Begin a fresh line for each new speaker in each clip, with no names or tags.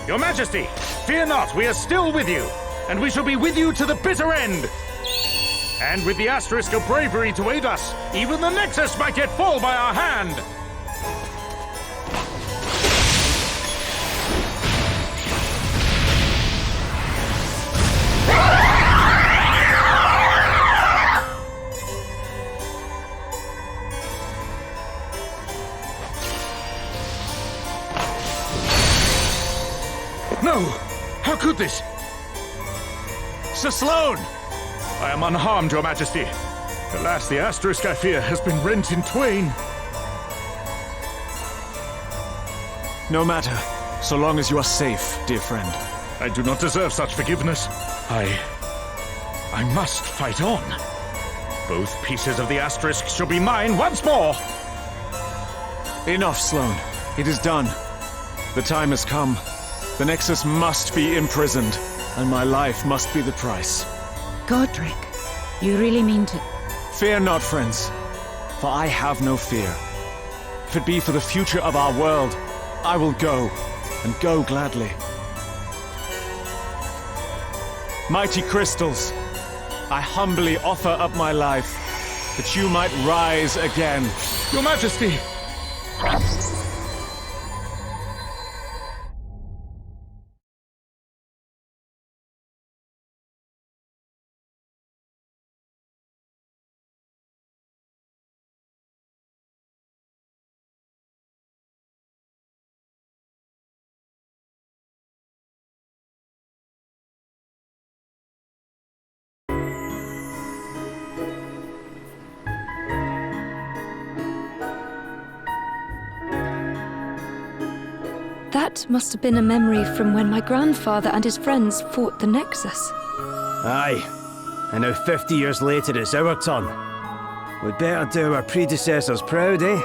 Your Majesty, fear not, we are still with you, and we shall be with you to the bitter end. And with the asterisk of bravery to aid us, even the Nexus might yet fall by our hand. No! How could this? Sir Sloane! I am unharmed, Your Majesty. Alas, the asterisk, I fear, has been rent in twain.
No matter, so long as you are safe, dear friend.
I do not deserve such forgiveness. I must fight on. Both pieces of the asterisk shall be mine once more!
Enough, Sloane. It is done. The time has come. The Nexus must be imprisoned, and my life must be the price.
Godric, you really mean to...
Fear not, friends, for I have no fear. If it be for the future of our world, I will go, and go gladly. Mighty crystals, I humbly offer up my life, that you might rise again.
Your Majesty!
That must have been a memory from when my grandfather and his friends fought the Nexus.
Aye. And now 50 years later it's our turn. We'd better do our predecessors proud, eh?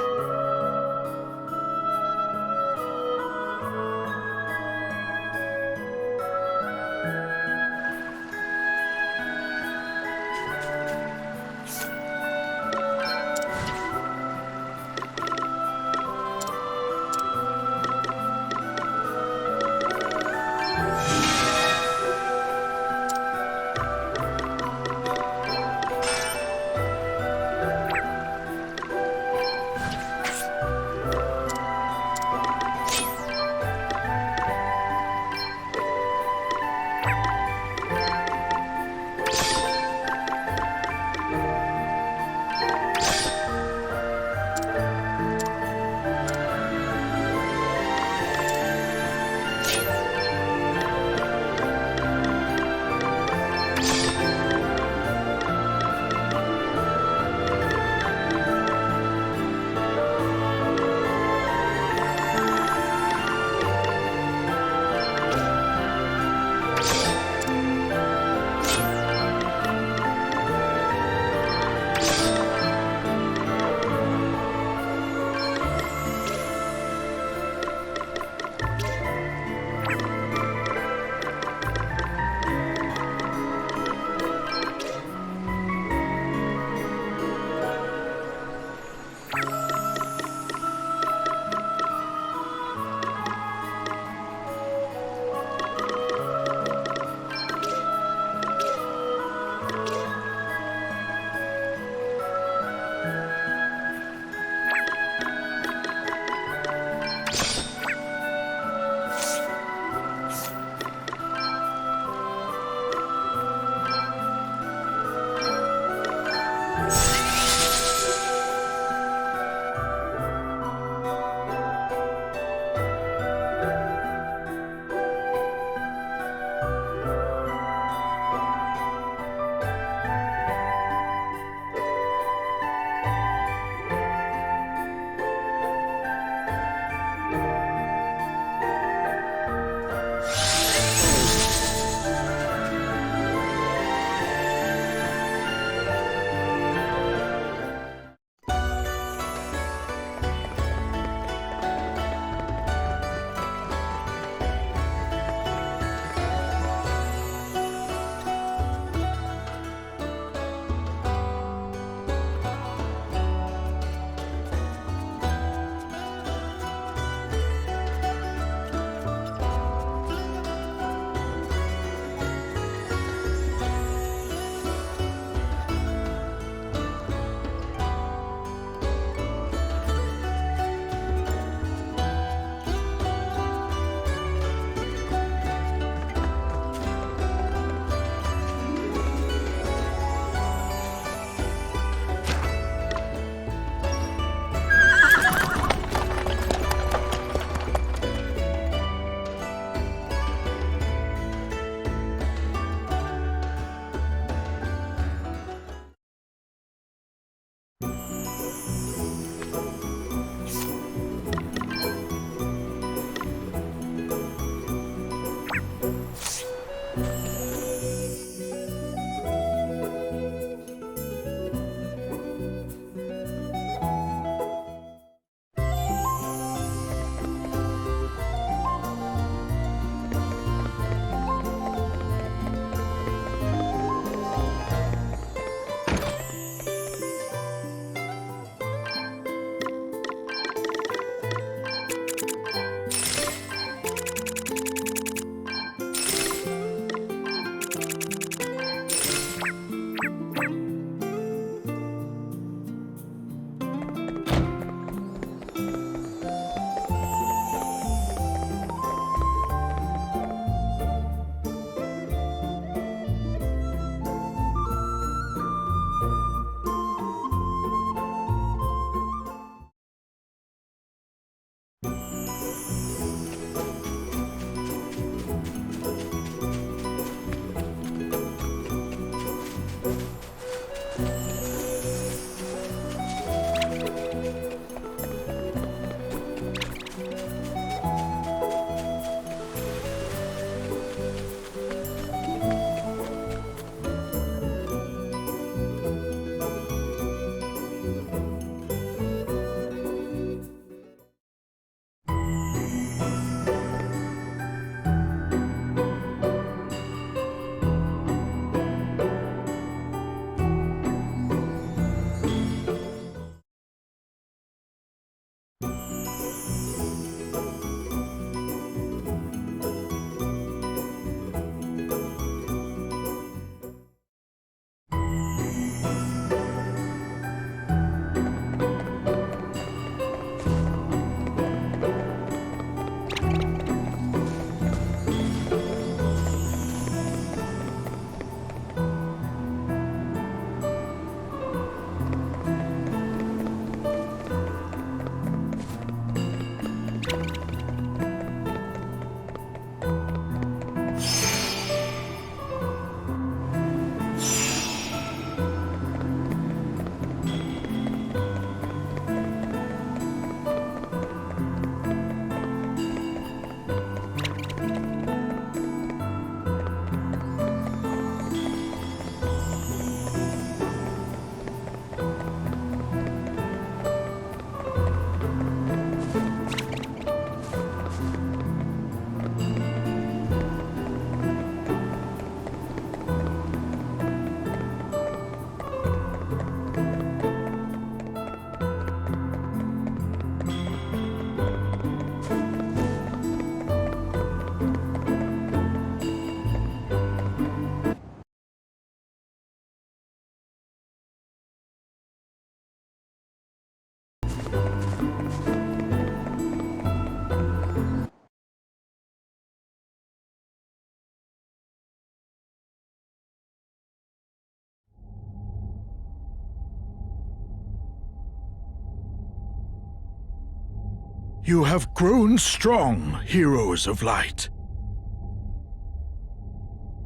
You have grown strong, heroes of light.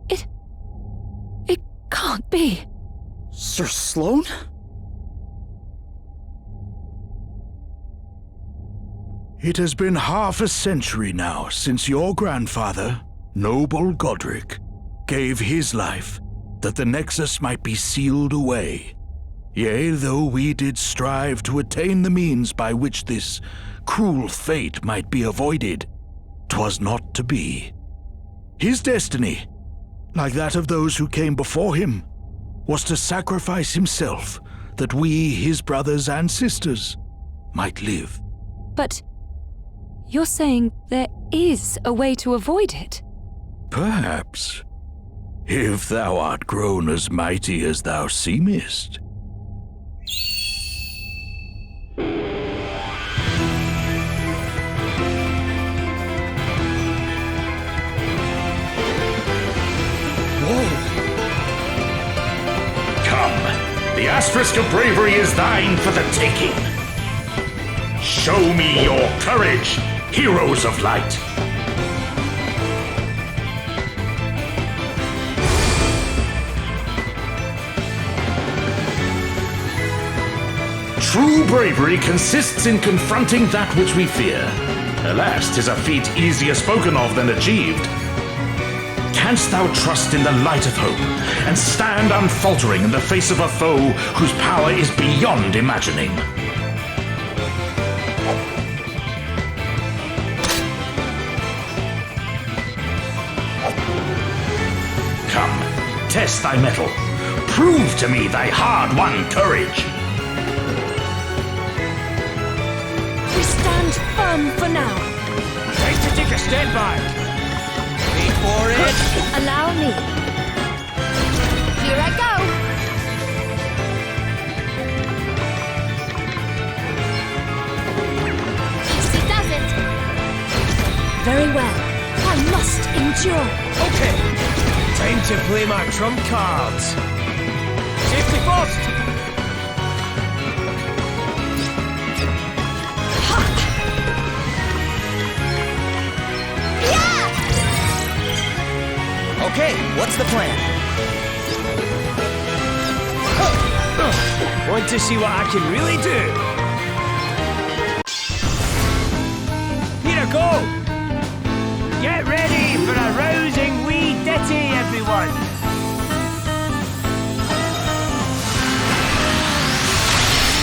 It can't be.
Sir Sloane?
It has been half a century now since your grandfather, noble Godric, gave his life that the Nexus might be sealed away. Yea, though we did strive to attain the means by which this cruel fate might be avoided, 'twas not to be. His destiny, like that of those who came before him, was to sacrifice himself that we, his brothers and sisters, might live.
But you're saying there is a way to avoid it?
Perhaps, if thou art grown as mighty as thou seemest.
Come, the asterisk of bravery is thine for the taking. Show me your courage, heroes of light. True bravery consists in confronting that which we fear. Alas, 'tis a feat easier spoken of than achieved. Canst thou trust in the light of hope, and stand unfaltering in the face of a foe whose power is beyond imagining? Come, test thy mettle. Prove to me thy hard-won courage.
We stand firm for now.
Tries to take a step back. Wait for it.
Allow me.
Here I go! Easy does it!
Very well. I must endure.
Okay. Time to play my trump cards. Safety first.
Okay, what's the plan?
Want to see what I can really do? Here I go! Get ready for a rousing wee ditty, everyone!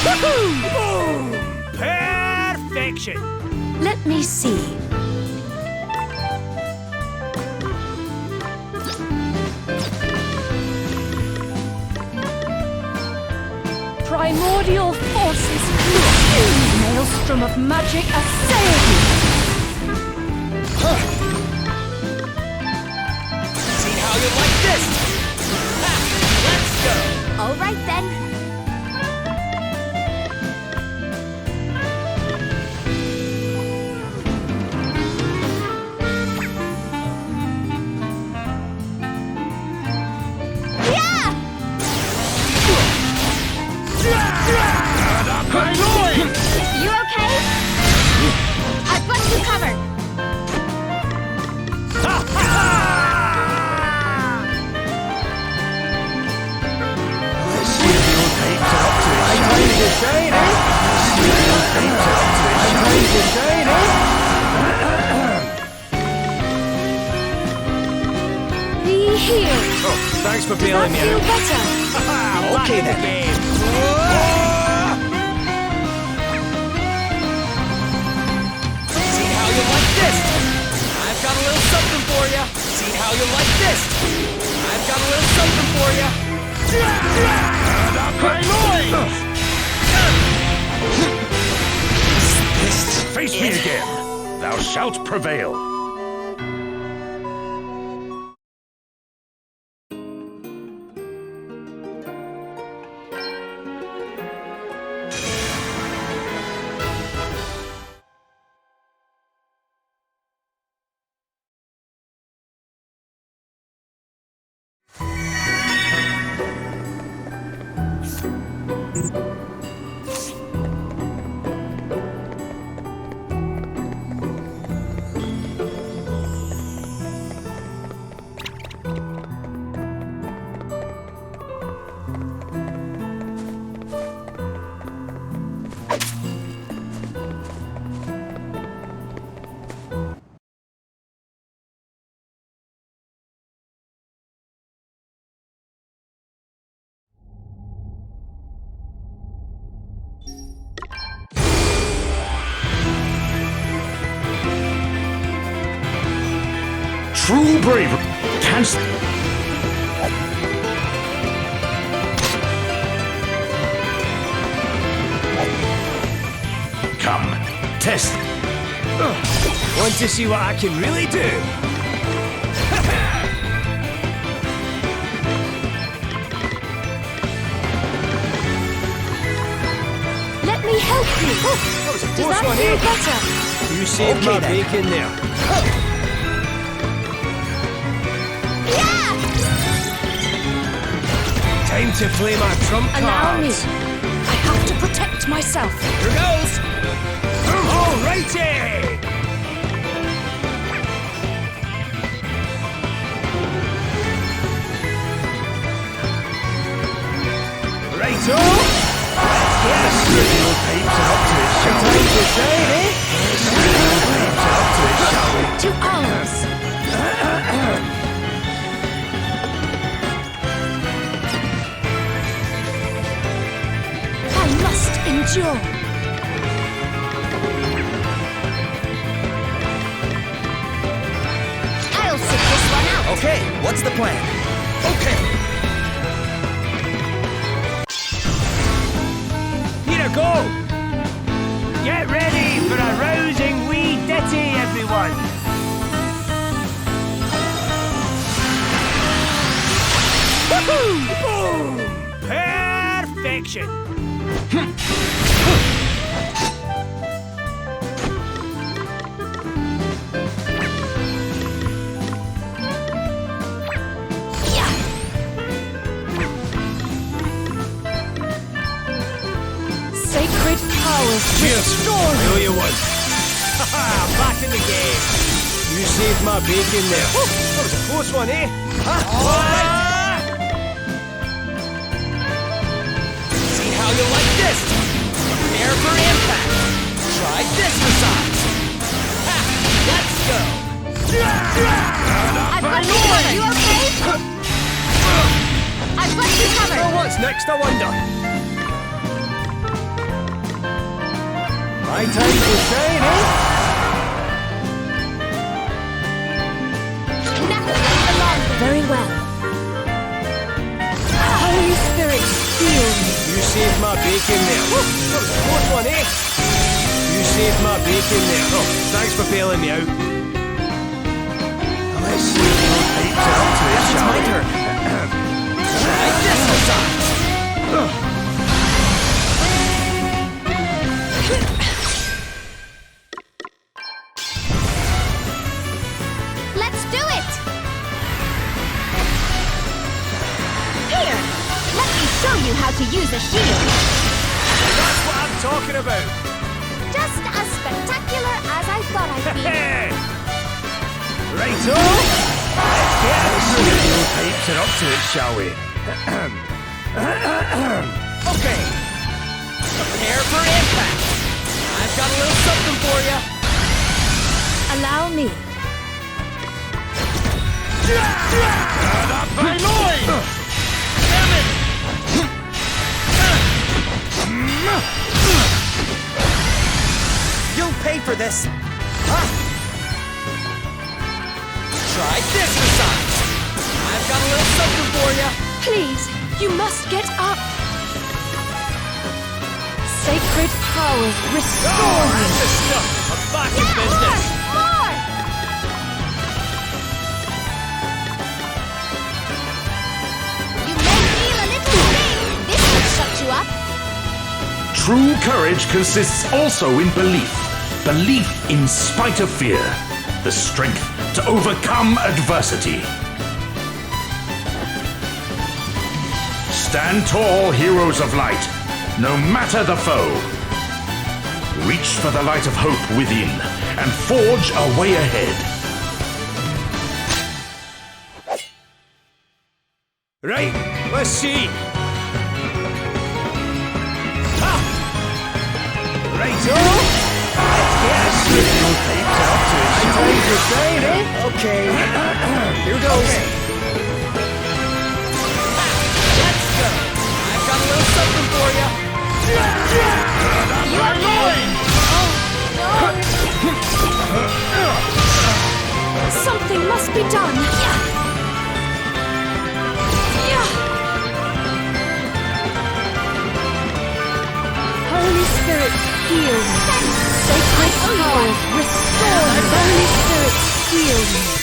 Woohoo! Boom! Perfection!
Let me see. Primordial forces, huge maelstrom of magic assail you!
See how you like this? Ha! Let's go!
All right then. You okay? I've got you covered.
Be healed.
Oh, thanks for
Does
bailing
that
me
feel
out.
better?
Okay then. See how you like this? I've got a little something for you. See how you like this? I've got a little something for you.
Face me again. Thou shalt prevail. True bravery. Canst... Come, test.
Want to see what I can really do?
Let me help you.
That was a
Does
close
that
one,
feel
eh?
better?
You saved
Okay,
my
then.
bacon there.
Yeah!
Time to play my trump
Allow me.
cards.
I have to protect myself.
Here goes. Alrighty! Righto! Let's get a studio pipes and up to it, shall we? Time to shine, eh? Studio pipes and up to it, shall we?
To arms. I must endure.
I'll sit this one out.
Okay, what's the plan?
Okay. Here I go. Get ready for a rousing wee ditty, everyone. Woohoo! Boom! Perfection.
Yeah!
Sacred powers restore me.
There you was. Haha, back in the game. You saved my bacon there. That was a close one, eh?
See how you like this? Prepare for impact. Try this massage. Ha! Let's go.
I've got you covered. You okay? I've got you
Well,
covered.
what's next, I wonder? My time to shine, eh?
Nothing lasts alone.
Very well. Holy Spirit, heal me.
You saved my bacon there. That was a close one, eh? You saved my bacon there. Oh, thanks for bailing me out. Let's see if those pipes are up to it,
It's
shall
my
we?
turn. Try this massage.
Let's do it. Here, let me show you how to use a shield.
That's what I'm talking about.
Just as spectacular as I thought I'd be.
Hey! Righto! Let's get a studio pipes and up to it, shall we?
Okay. Prepare for impact. I've got a little something for you.
Allow me.
You'll pay for this. Try this massage. I've got a little something for you.
Please, you must get up. Sacred powers restore me.
That's the stuff. I'm back in
Yeah,
business.
more! You may feel a little sting. This will shut you up.
True courage consists also in belief. Belief in spite of fear. The strength to overcome adversity. Stand tall, heroes of light, no matter the foe. Reach for the light of hope within and forge a way ahead.
Right, let's see. Ha! Righto! Let's get a studio pipes up to it, shall we? Time to shine, eh? Okay. Here goes.
Let's go. I've got a little something for you.
You are mine!
Something must be done.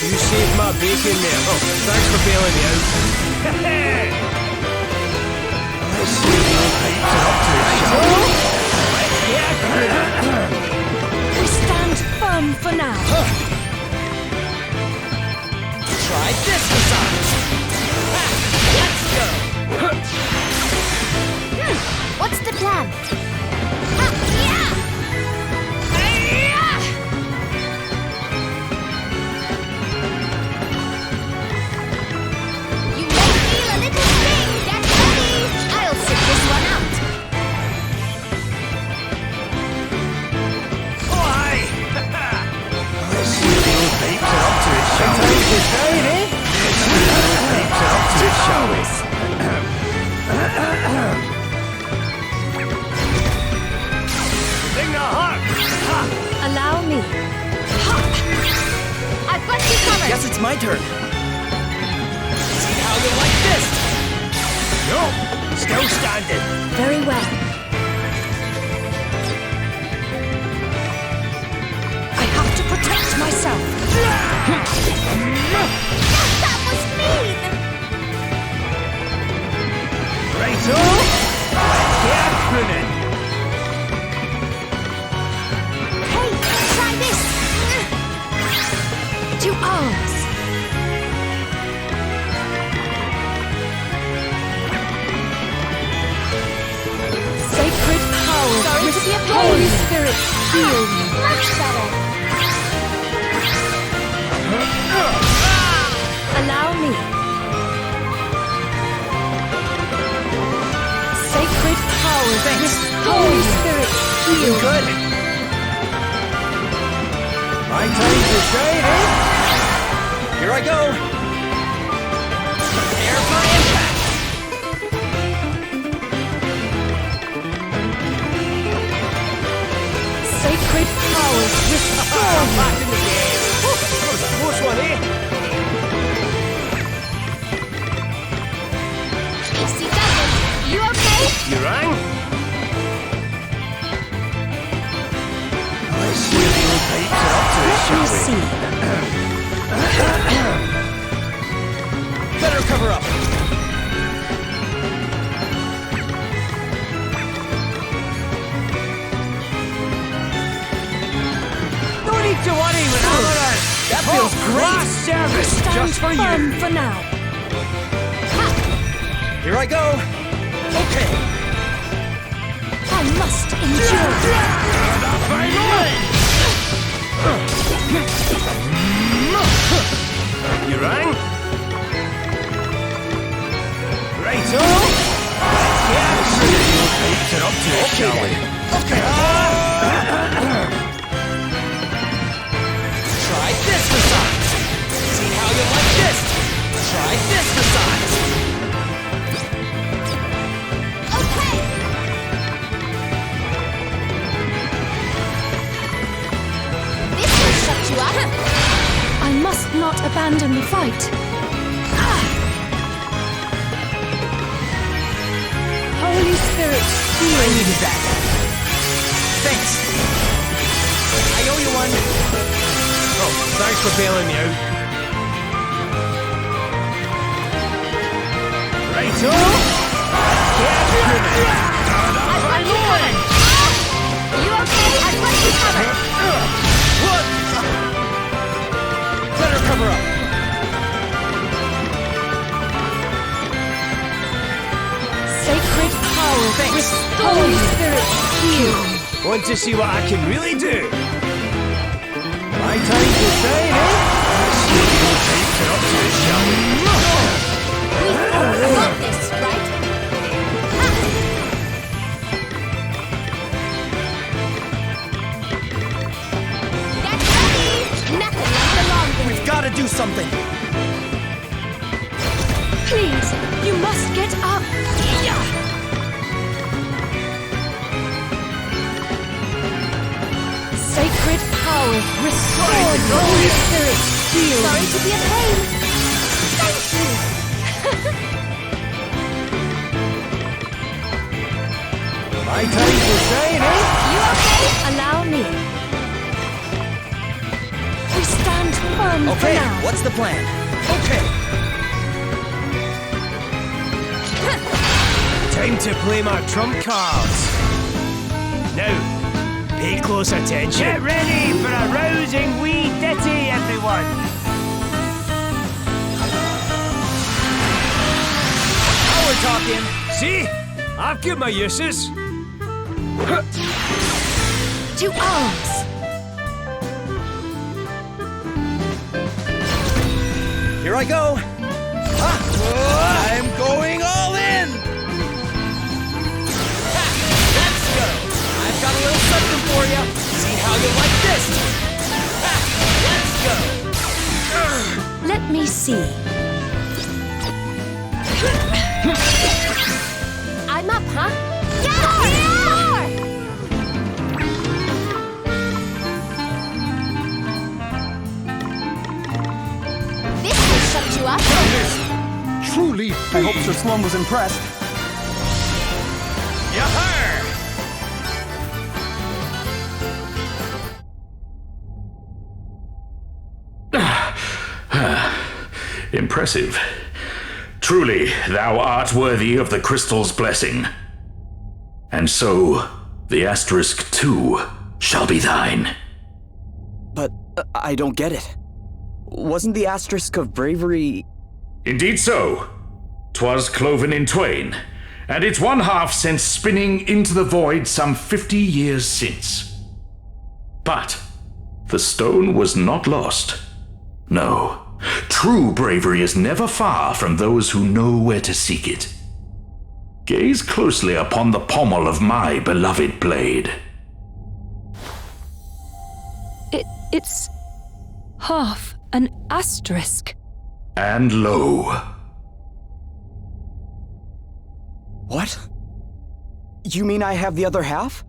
You saved my bacon there. Oh, thanks for bailing me out. I see no pipes are up to it, shall we?
We stand firm for now.
Try this massage. Let's go.
What's the plan? Ha, yeah! You may feel a little sting. Get ready. I'll sit this one out.
Oh, aye! I see the old pipes are up to it, shall we? Time to shine, eh? Let's see the old pipes are up to it, shall we? Bring the heart! Ha!
Allow me.
I've got you covered.
Guess it's my turn. See how you like this.
No! Still standing.
Very well. I have to protect myself.
That was mean.
Righto! Let's get pruning.
Hey, try this.
To arms. Sacred power.
Sorry to be a pain.
Holy Spirit, heal me.
Much better.
Allow me. Sacred power.
Thanks.
Holy Spirit, heal me.
Good.
My time to shine, eh?
Here I go. Prepare for impact.
Sacred powers restore me.
Back in the game. That was a close one, eh?
Easy does it. You okay?
You rang? I see the old pipes are up to it,
Let me
shall we?
see.
Better cover up.
No need to worry when I'm around.
That feels great.
Last service,
Stand
just for
firm
you.
for now.
Here I go. Okay.
I must endure.
You rang? Righto! Let's get pruning. The old pipes are up to it, shall we?
Okay. Try this massage. See how you like this. Try this massage.
Okay. This will shut you up.
I must not abandon the fight. Holy Spirit,
I
heal.
needed that. Thanks. I owe you one.
Oh, thanks for bailing me out. Righto! Let's get pruning.
I've got you covered. You okay? I've got you covered.
What? Better cover up.
Sacred power.
Thanks.
Holy Spirit, heal.
Want to see what I can really do? My time to shine, eh? Let's see the old pipes are up to it, shall we?
We've got this, right? Get ready. Nothing like the long game.
We've got to do something.
Please, you must get up. Sacred power, restore me. Holy Spirit, heal.
Sorry to be a pain. Thank you.
My time to shine, eh?
You okay?
Allow me. We stand firm
done for
Okay,
now.
what's the plan? Okay.
Time to play my trump cards. Now, pay close attention. Get ready for a rousing wee ditty, everyone.
Now we're talking.
See? I've got my uses.
To arms.
Here I go. I'm going all in. Let's go. I've got a little something for you. See how you like this. Let's go.
Let me see.
I'm up, huh? Yeah! This will shut you up.
Truly, I hope Sir Sloane was impressed.
Impressive. Truly, thou art worthy of the crystal's blessing. And so, the asterisk too shall be thine.
But I don't get it. Wasn't the asterisk of bravery...
Indeed so. 'Twas cloven in twain, and its one half sent spinning into the void some 50 years since. But the stone was not lost. No, true bravery is never far from those who know where to seek it. Gaze closely upon the pommel of my beloved blade.
It's half an asterisk.
And lo,
What? You mean I have the other half?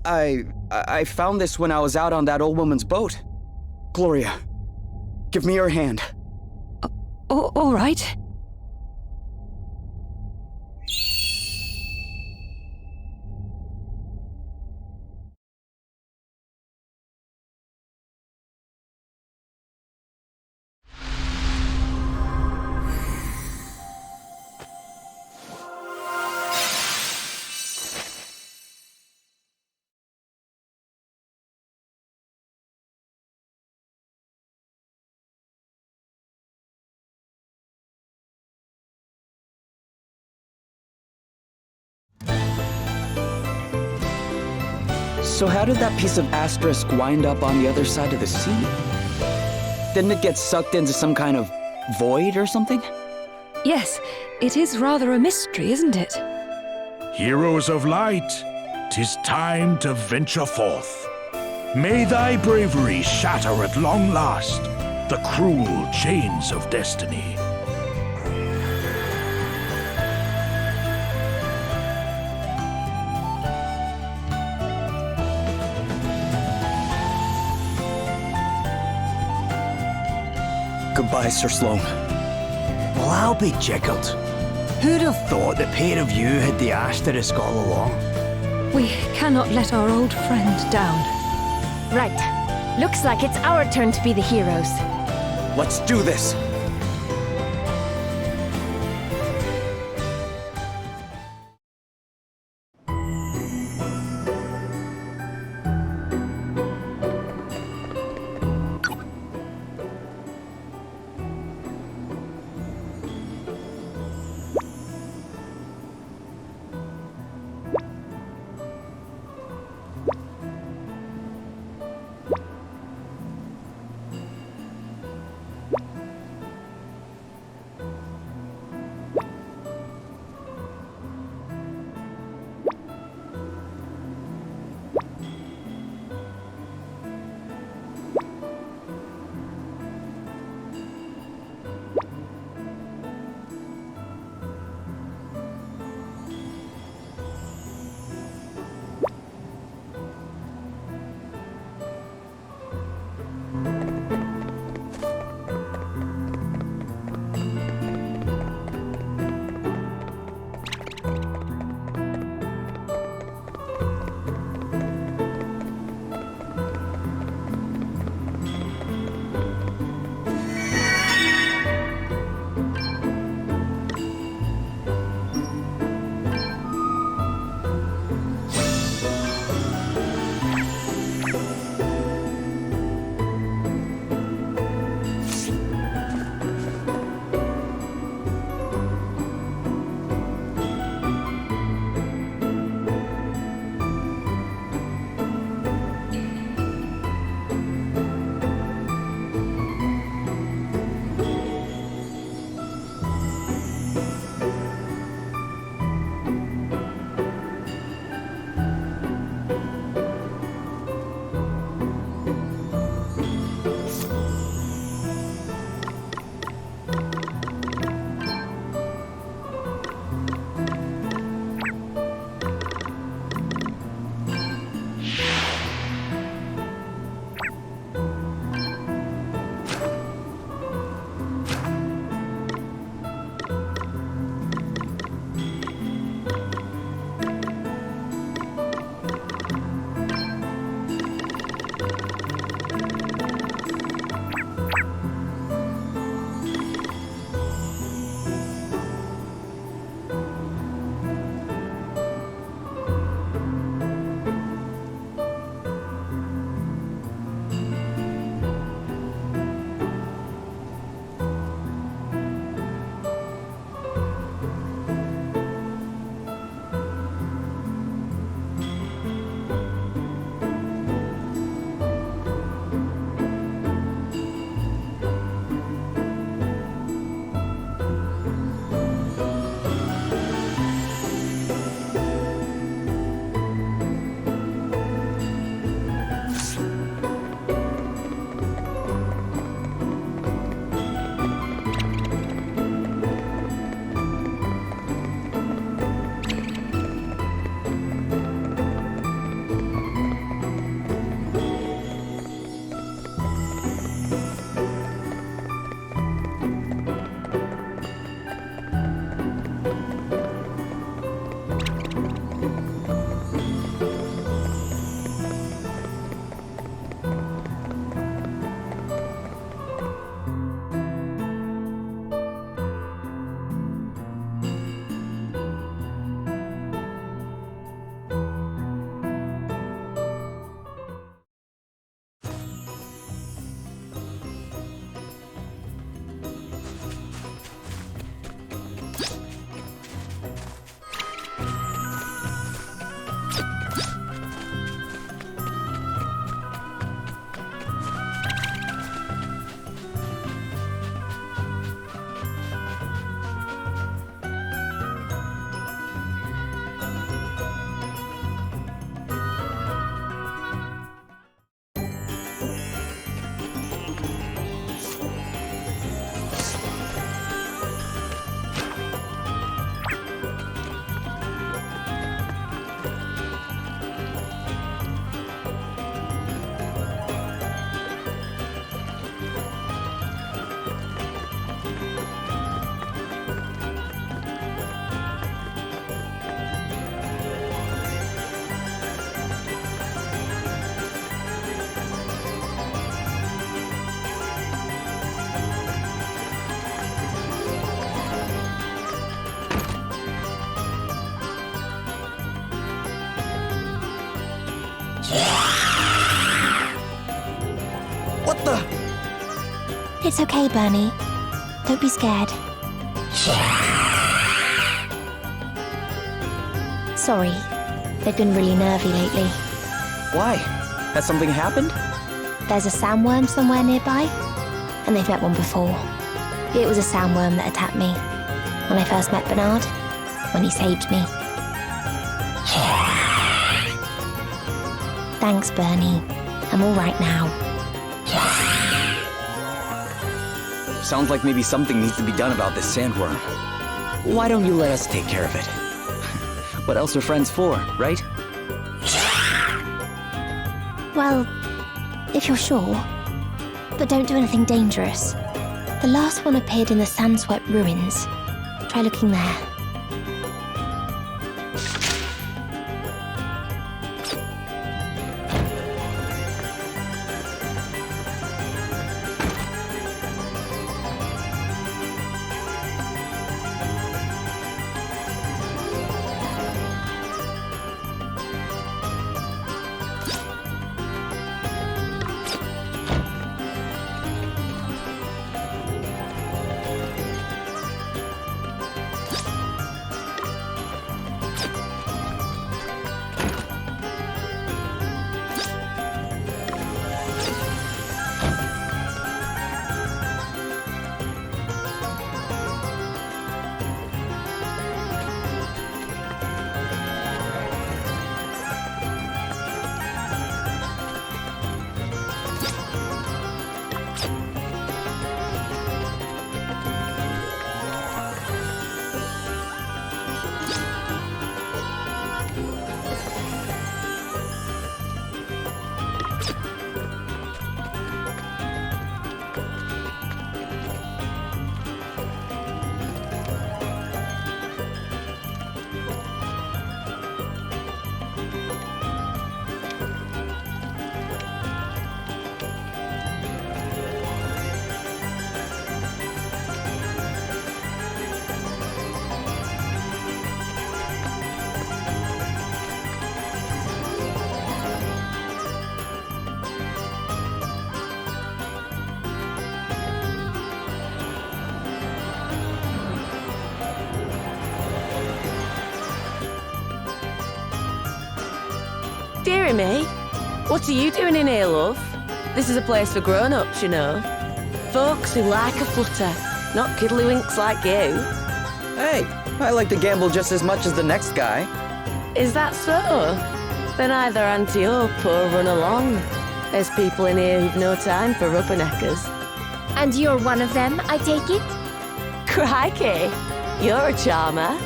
I found this when I was out on that old woman's boat. Gloria, give me your hand.
All right.
So how did that piece of asterisk wind up on the other side of the sea? Didn't it get sucked into some kind of void or something?
Yes, it is rather a mystery, isn't it?
Heroes of light, 'tis time to venture forth. May thy bravery shatter at long last the cruel chains of destiny.
Goodbye, Sir Sloane.
Well, I'll be jiggled. Who'd have thought the pair of you had the asterisk all along?
We cannot let our old friend down.
Right. Looks like it's our turn to be the heroes.
Let's do this.
What the?
It's okay, Bernie. Don't be scared. Sorry. They've been really nervy lately.
Why? Has something happened?
There's a sandworm somewhere nearby, and they've met one before. It was a sandworm that attacked me when I first met Bernard, when he saved me. Thanks, Bernie. I'm all right now.
Sounds like maybe something needs to be done about this sandworm. Why don't you let us take care of it? What else are friends for, right?
Well, if you're sure. But don't do anything dangerous. The last one appeared in the sand-swept ruins. Try looking there.
Dearie me, what are you doing in here, love? This is a place for grown-ups, you know. Folks who like a flutter, not kiddlywinks like you.
Hey, I like to gamble just as much as the next guy.
Is that so? Then either anti-up or run along. There's people in here who've no time for rubberneckers.
And you're one of them, I take it?
Crikey, you're a charmer.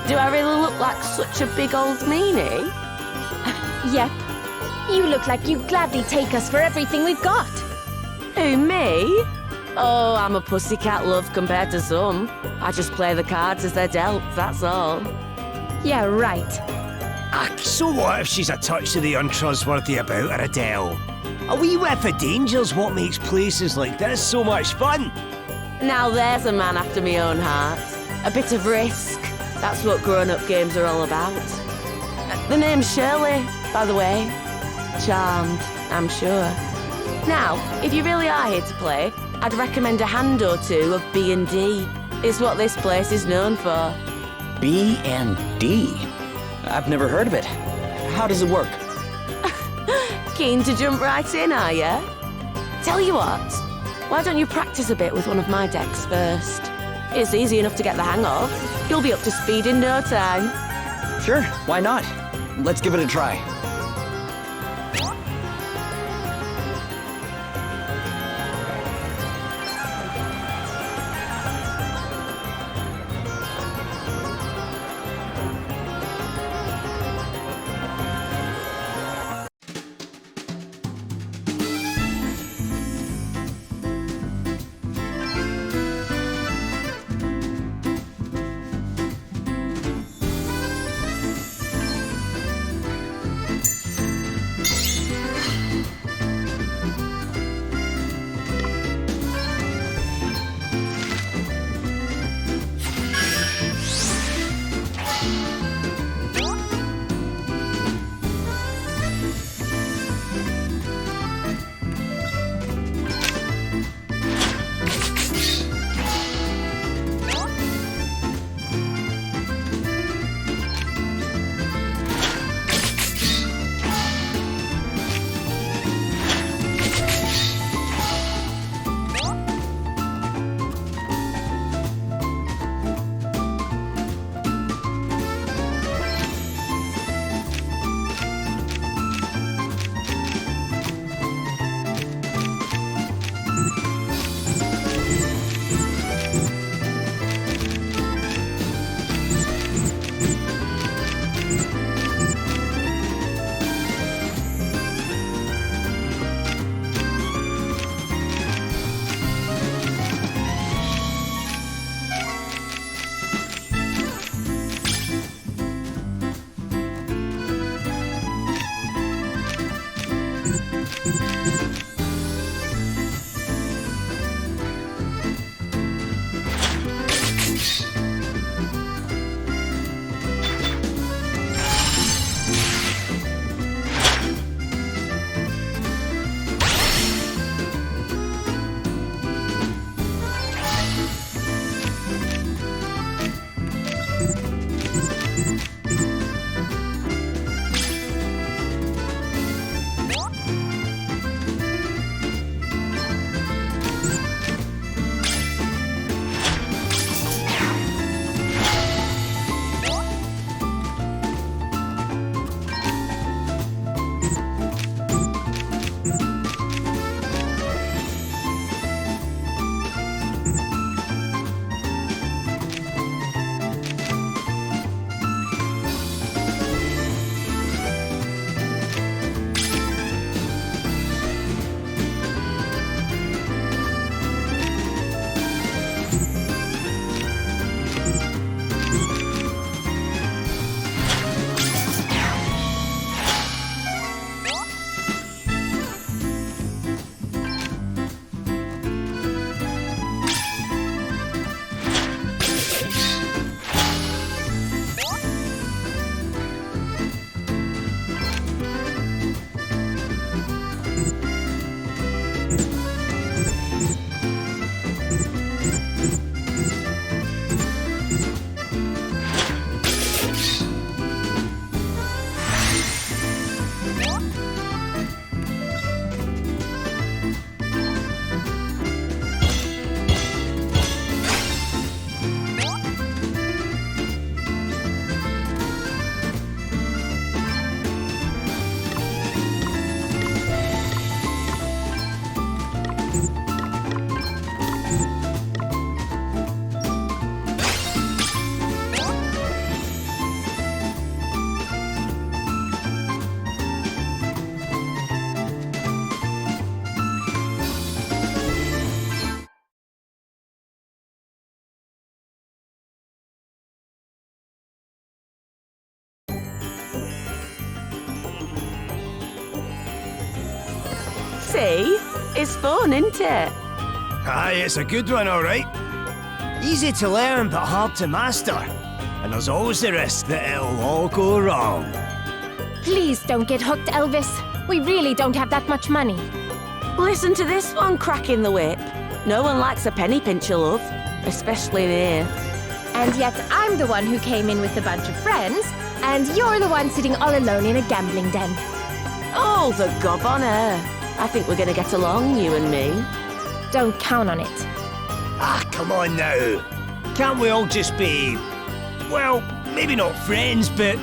Do I really look like such a big old meanie?
Yep. You look like you'd gladly take us for everything we've got.
Who, me? Oh, I'm a pussycat, love, compared to some. I just play the cards as they're dealt, that's all.
Yeah, right.
So what if she's a touch of the untrustworthy about her, Adele? A wee whiff of danger's what makes places like this so much fun.
Now there's a man after my own heart. A bit of risk. That's what grown-up games are all about. The name's Shirley, by the way. Charmed, I'm sure. Now, if you really are here to play, I'd recommend a hand or two of B&D. It's what this place is known for.
B&D? I've never heard of it. How does it work?
Keen to jump right in, are ya? Tell you what, why don't you practice a bit with one of my decks first? It's easy enough to get the hang of. You'll be up to speed in no time.
Sure, why not? Let's give it a try.
See? It's fun, isn't it?
Aye, it's a good one, all right. Easy to learn, but hard to master. And there's always the risk that it'll all go wrong.
Please don't get hooked, Elvis. We really don't have that much money.
Listen to this one cracking the whip. No one likes a penny pincher, love. Especially in here.
And yet I'm the one who came in with a bunch of friends, and you're the one sitting all alone in a gambling den.
Oh, the gob on her. I think we're going to get along, you and me.
Don't count on it.
Ah, come on now. Can't we all just be... well, maybe not friends, but...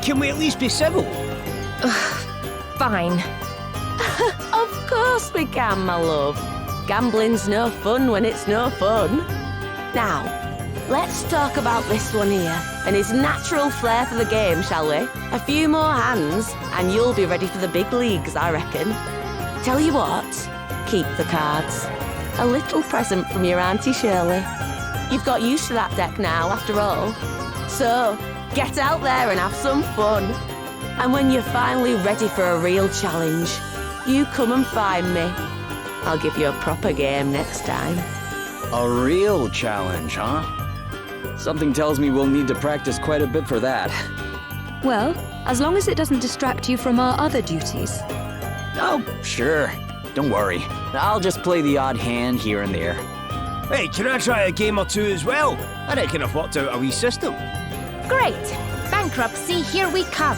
can we at least be civil?
Fine.
Of course we can, my love. Gambling's no fun when it's no fun. Now, let's talk about this one here and his natural flair for the game, shall we? A few more hands and you'll be ready for the big leagues, I reckon. Tell you what, keep the cards. A little present from your Auntie Shirley. You've got used to that deck now, after all. So, get out there and have some fun. And when you're finally ready for a real challenge, you come and find me. I'll give you a proper game next time.
A real challenge, huh? Something tells me we'll need to practice quite a bit for that.
Well, as long as it doesn't distract you from our other duties.
Oh, sure. Don't worry. I'll just play the odd hand here and there.
Hey, can I try a game or two as well? I reckon I've worked out a wee system.
Great! Bankruptcy, here we come.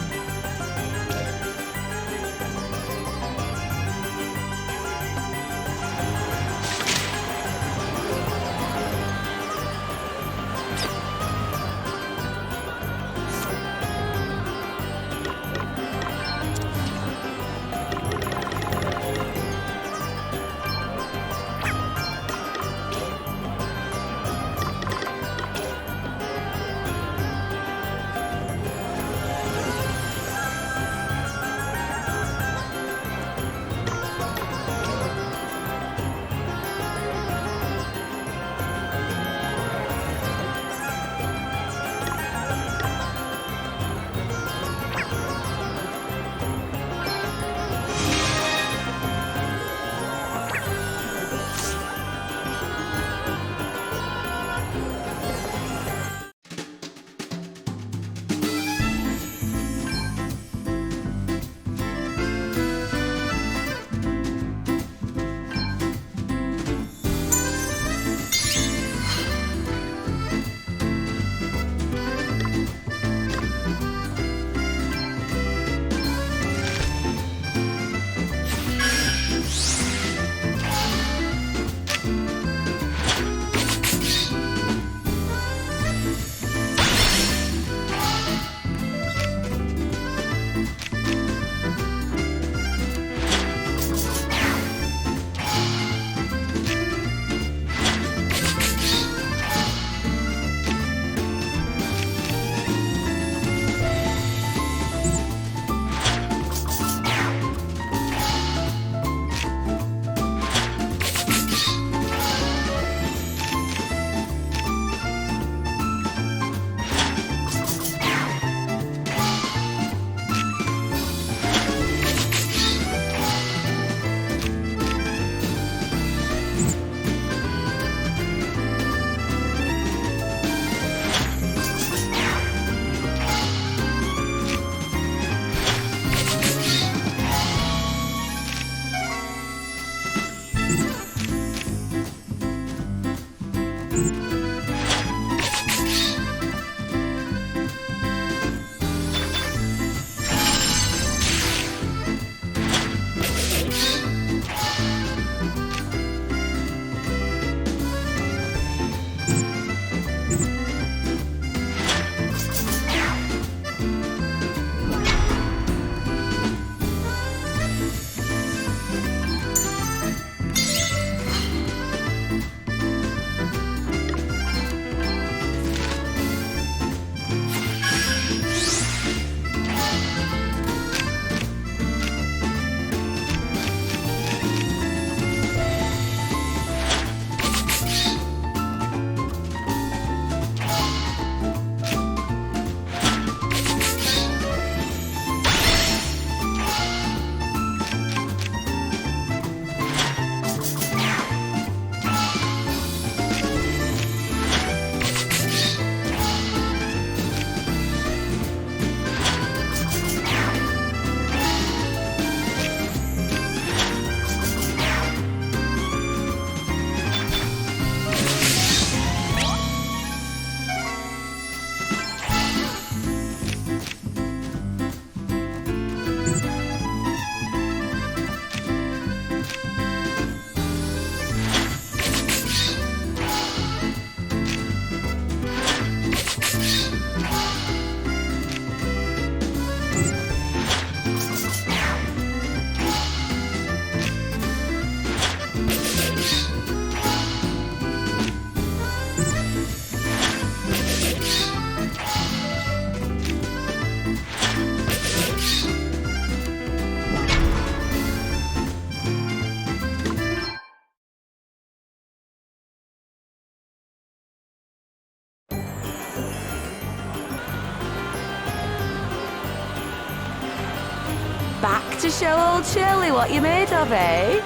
to show old Shirley what you're made of, eh?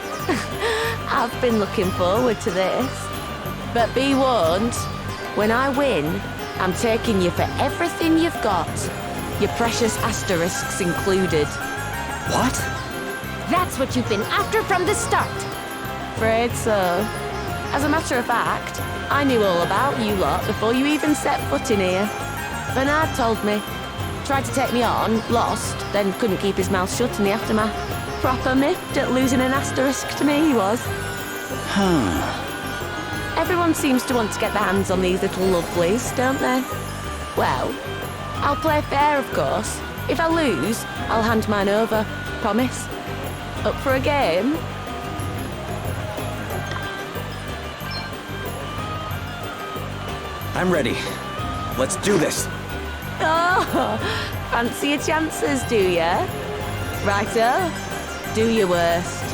I've been looking forward to this. But be warned, when I win, I'm taking you for everything you've got. Your precious asterisks included.
What?
That's what you've been after from the start.
Afraid so. As a matter of fact, I knew all about you lot before you even set foot in here. Bernard told me. Tried to take me on, lost, then couldn't keep his mouth shut in the aftermath. Proper miffed at losing an asterisk to me, he was. Everyone seems to want to get their hands on these little lovelies, don't they? Well, I'll play fair, of course. If I lose, I'll hand mine over. Promise. Up for a game?
I'm ready. Let's do this.
Oh, fancy your chances, do ya? Righto. Do your worst.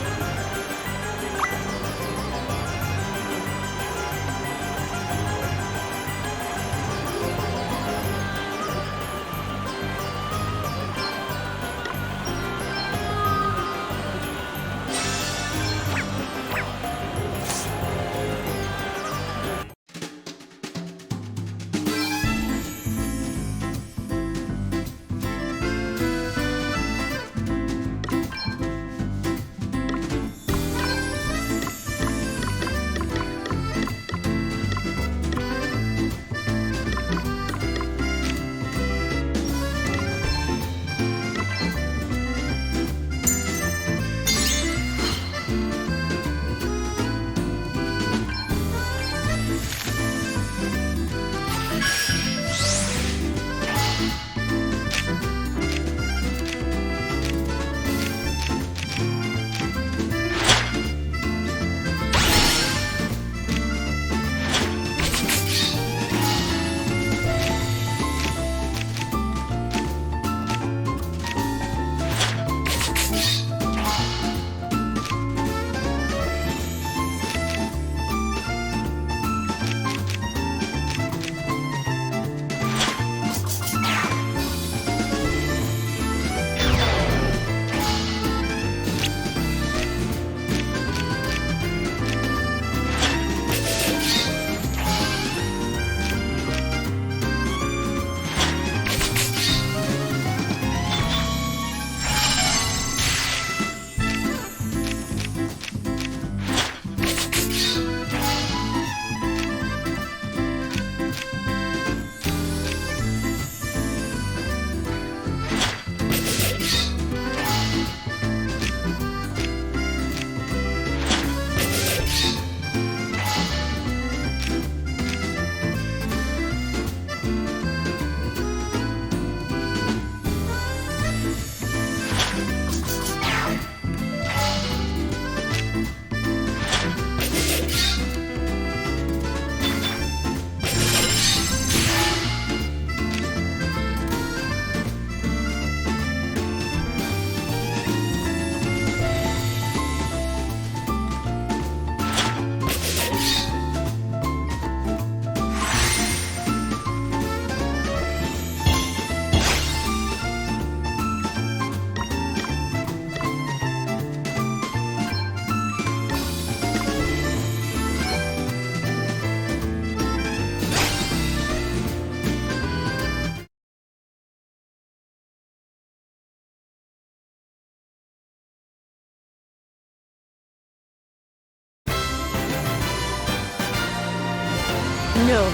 No.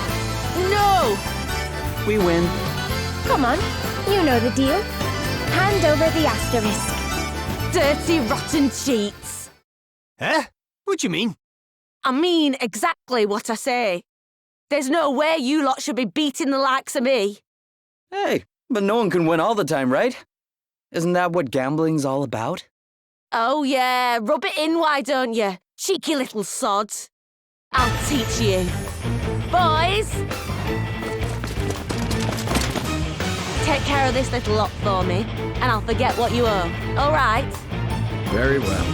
No!
We win.
Come on, you know the deal. Hand over the asterisk.
Dirty, rotten cheats.
Eh? What do you mean?
I mean exactly what I say. There's no way you lot should be beating the likes of me.
Hey, but no one can win all the time, right? Isn't that what gambling's all about?
Oh yeah, rub it in, why don't you? Cheeky little sod. I'll teach you. Boys! Take care of this little lot for me, and I'll forget what you owe. All right?
Very well.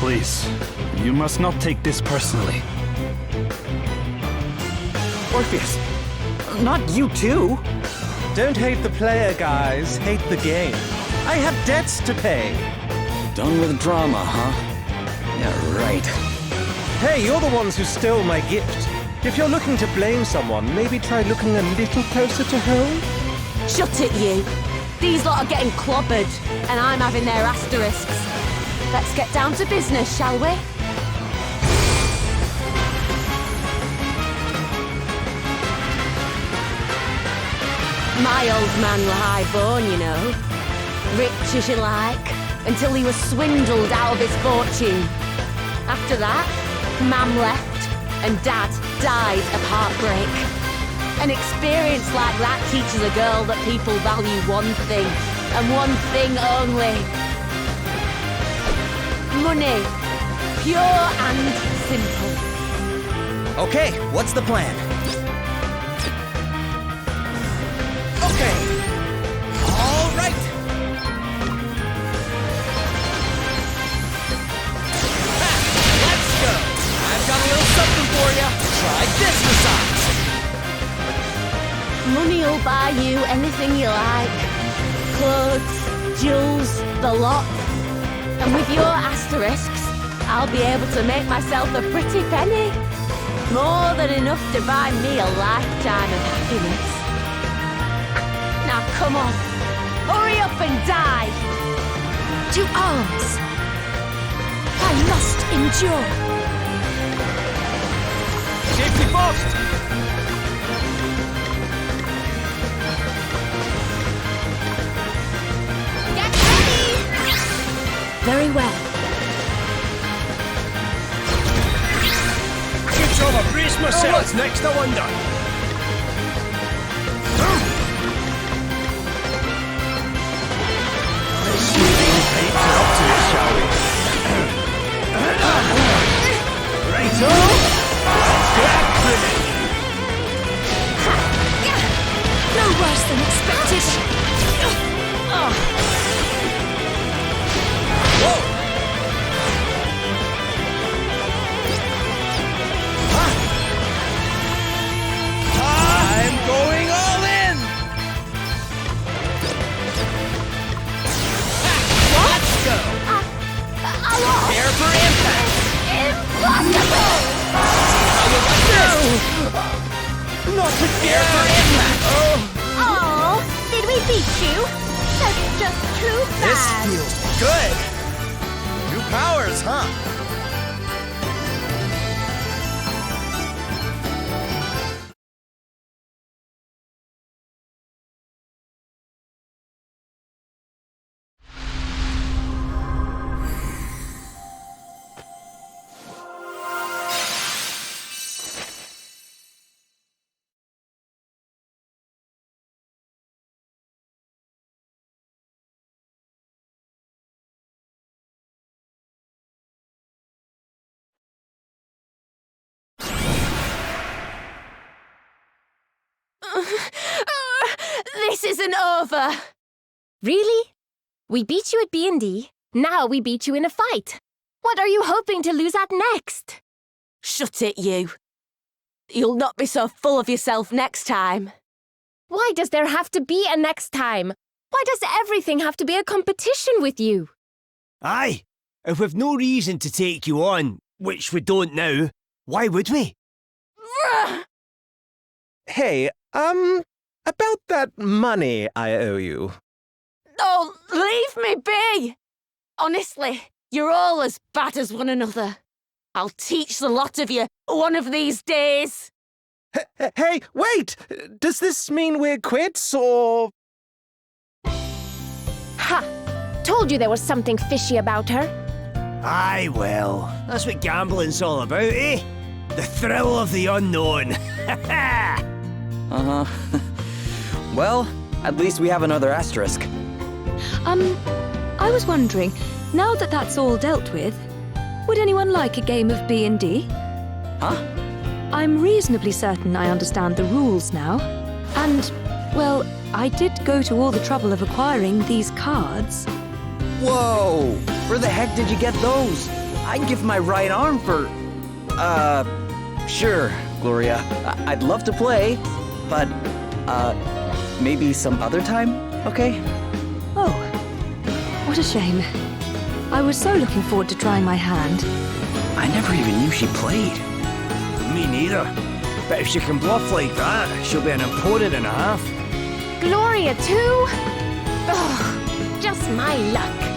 Please, you must not take this personally.
Orpheus, not you too.
Don't hate the player, guys. Hate the game. I have debts to pay.
Done with drama, huh? Yeah, right.
Hey, you're the ones who stole my gift. If you're looking to blame someone, maybe try looking a little closer to home?
Shut it, you. These lot are getting clobbered, and I'm having their asterisks. Let's get down to business, shall we? My old man were high-born, you know. Rich as you like, until he was swindled out of his fortune. After that, Mam left, and Dad died of heartbreak. An experience like that teaches a girl that people value one thing, and one thing only. Money. Pure and simple.
Okay, what's the plan? Okay. All right. Ha! Let's go. I've got a little something for you. Try this massage.
Money'll buy you anything you like. Clothes, jewels, the lot. And with your asterisks, I'll be able to make myself a pretty penny. More than enough to buy me a lifetime of happiness. Now come on, hurry up and die!
To arms! I must endure!
Safety first!
Get ready!
Very well.
Good job, I braced myself! What's next, I wonder?
No worse than expected.
I'm going all in. Let's go. Prepare for impact.
Impossible!
Not prepare for impact.
Oh, did we beat you? That's just too
This
bad.
feels good. New powers, huh?
This isn't over!
Really? We beat you at B&D. Now we beat you in a fight. What are you hoping to lose at next?
Shut it, you. You'll not be so full of yourself next time.
Why does there have to be a next time? Why does everything have to be a competition with you?
Aye, if we've no reason to take you on, which we don't now, why would we?
Hey, about that money I owe you.
Oh, leave me be! Honestly, you're all as bad as one another. I'll teach the lot of you one of these days.
Hey, wait! Does this mean we're quits, or...?
Ha! Told you there was something fishy about her.
Aye, well, that's what gambling's all about, eh? The thrill of the unknown.
Uh-huh. Well, at least we have another asterisk.
I was wondering, now that that's all dealt with, would anyone like a game of B&D?
Huh?
I'm reasonably certain I understand the rules now. And, well, I did go to all the trouble of acquiring these cards.
Whoa! Where the heck did you get those? I'd give my right arm for... Sure, Gloria. I'd love to play, but, maybe some other time, okay?
Oh, what a shame. I was so looking forward to trying my hand.
I never even knew she played.
Me neither. But if she can bluff like that, she'll be an opponent and a half.
Gloria too? Ugh, just my luck.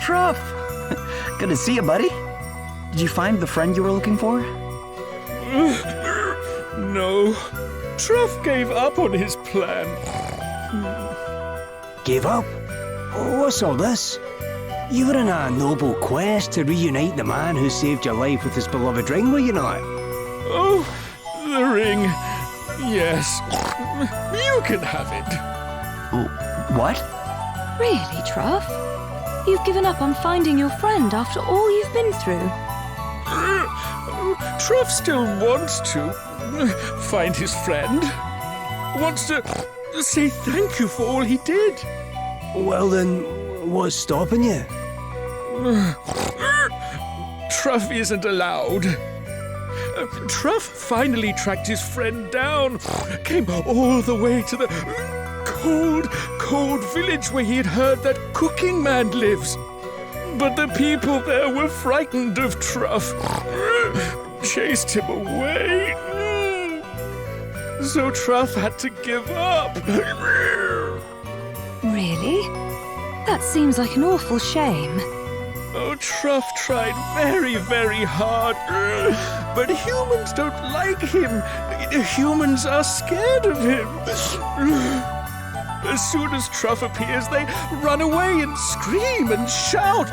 Truff! Good to see you, buddy. Did you find the friend you were looking for?
No. Truff gave up on his plan.
Gave up? What's all this? You were on a noble quest to reunite the man who saved your life with his beloved ring, were you not?
Oh, the ring. Yes. You can have it.
What?
Really, Truff? You've given up on finding your friend after all you've been through?
Truff still wants to find his friend. Wants to say thank you for all he did.
Well then, what's stopping you?
Truff isn't allowed. Truff finally tracked his friend down, came all the way to the cold village where he had heard that cooking man lives. But the people there were frightened of Truff, chased him away. So Truff had to give up.
Really? That seems like an awful shame.
Oh, Truff tried very, very hard, but humans don't like him. Humans are scared of him. As soon as Truff appears, they run away and scream and shout.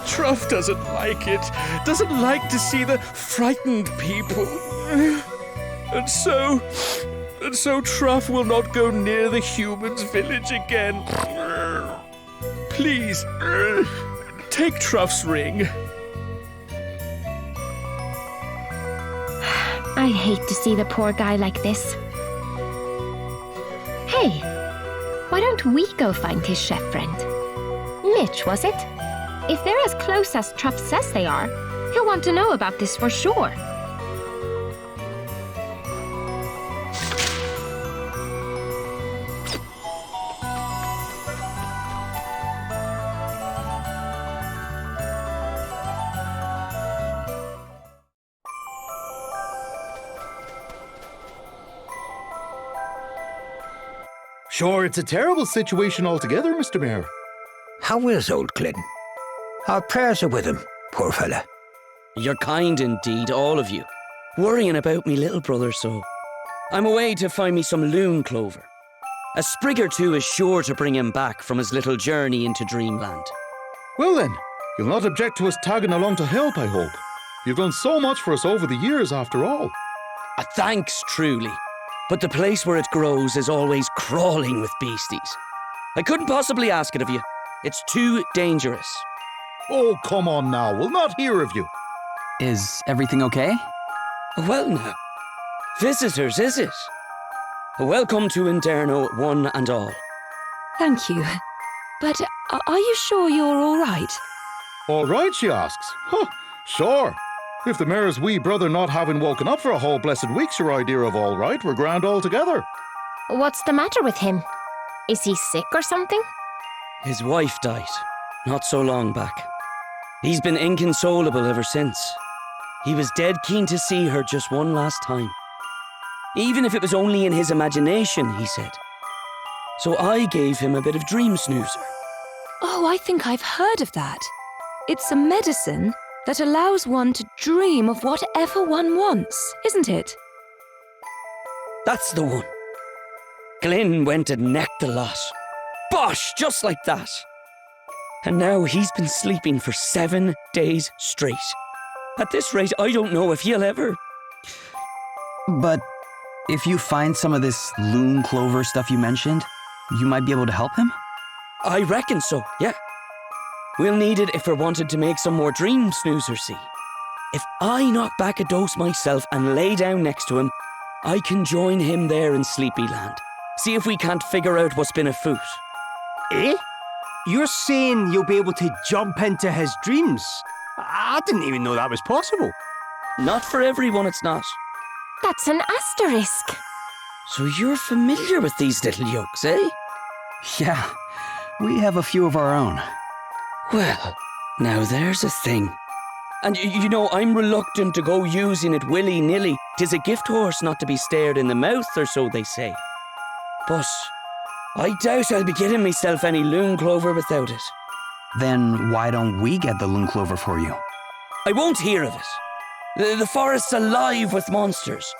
Truff doesn't like it, doesn't like to see the frightened people. And so Truff will not go near the humans' village again. Please, take Truff's ring.
I hate to see the poor guy like this. Hey, why don't we go find his chef friend? Mitch, was it? If they're as close as Truff says they are, he'll want to know about this for sure.
Sure, it's a terrible situation altogether, Mr. Mayor.
How is old Clinton? Our prayers are with him, poor fella.
You're kind indeed, all of you. Worrying about me little brother so. I'm away to find me some loon clover. A sprig or two is sure to bring him back from his little journey into dreamland.
Well then, you'll not object to us tagging along to help, I hope. You've done so much for us over the years, after all.
Thanks, truly. But the place where it grows is always crawling with beasties. I couldn't possibly ask it of you. It's too dangerous.
Oh, come on now, we'll not hear of you.
Is everything okay?
Well now, visitors, is it? Welcome to Inderno, one and all.
Thank you. But are you sure you're all right?
All right, she asks. Huh, sure. If the mayor's wee brother not having woken up for a whole blessed week's your idea of all right, we're grand altogether.
What's the matter with him? Is he sick or something?
His wife died, not so long back. He's been inconsolable ever since. He was dead keen to see her just one last time. Even if it was only in his imagination, he said. So I gave him a bit of dream snoozer.
Oh, I think I've heard of that. It's a medicine that allows one to dream of whatever one wants, isn't it?
That's the one. Glyn went and necked the lot. Bosh, just like that. And now he's been sleeping for 7 days straight. At this rate, I don't know if he'll ever...
But if you find some of this loon clover stuff you mentioned, you might be able to help him?
I reckon so, yeah. We'll need it if we're wanted to make some more dream snoozers, see. If I knock back a dose myself and lay down next to him, I can join him there in Sleepyland. See if we can't figure out what's been afoot.
Eh? You're saying you'll be able to jump into his dreams? I didn't even know that was possible.
Not for everyone, it's not.
That's an asterisk.
So you're familiar with these little yolks, eh?
Yeah, we have a few of our own.
Well, now there's a thing. And you know, I'm reluctant to go using it willy-nilly. 'Tis a gift horse not to be stared in the mouth, or so they say. But I doubt I'll be getting myself any loon clover without it.
Then why don't we get the loon clover for you?
I won't hear of it. The forest's alive with monsters.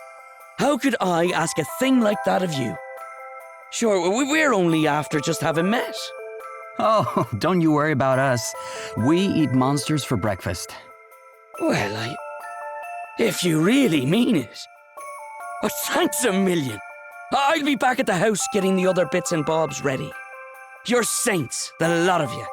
How could I ask a thing like that of you? Sure, we're only after just having met.
Oh, don't you worry about us. We eat monsters for breakfast.
Well, if you really mean it. Oh, thanks a million. I'll be back at the house getting the other bits and bobs ready. You're saints, the lot of you.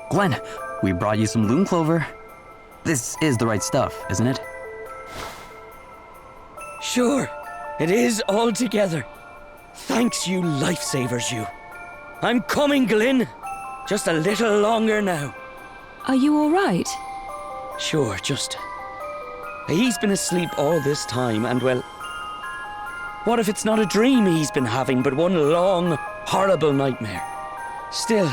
Glenn, we brought you some loon clover. This is the right stuff, isn't it?
Sure, it is all together. Thanks, you lifesavers, you. I'm coming, Glyn. Just a little longer now.
Are you all right?
Sure, just... He's been asleep all this time, and well... What if it's not a dream he's been having, but one long, horrible nightmare? Still,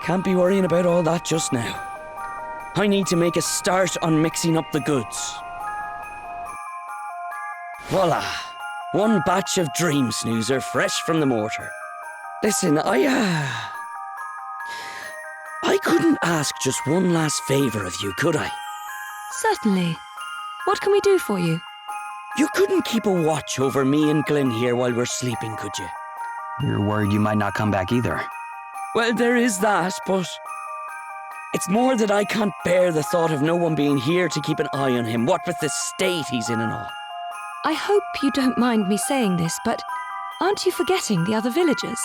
can't be worrying about all that just now. I need to make a start on mixing up the goods. Voila! One batch of dream snoozer fresh from the mortar. Listen, I couldn't ask just one last favour of you, could I?
Certainly. What can we do for you?
You couldn't keep a watch over me and Glyn here while we're sleeping, could you?
You're worried you might not come back either.
Well, there is that, but... It's more that I can't bear the thought of no one being here to keep an eye on him, what with the state he's in and all.
I hope you don't mind me saying this, but aren't you forgetting the other villagers?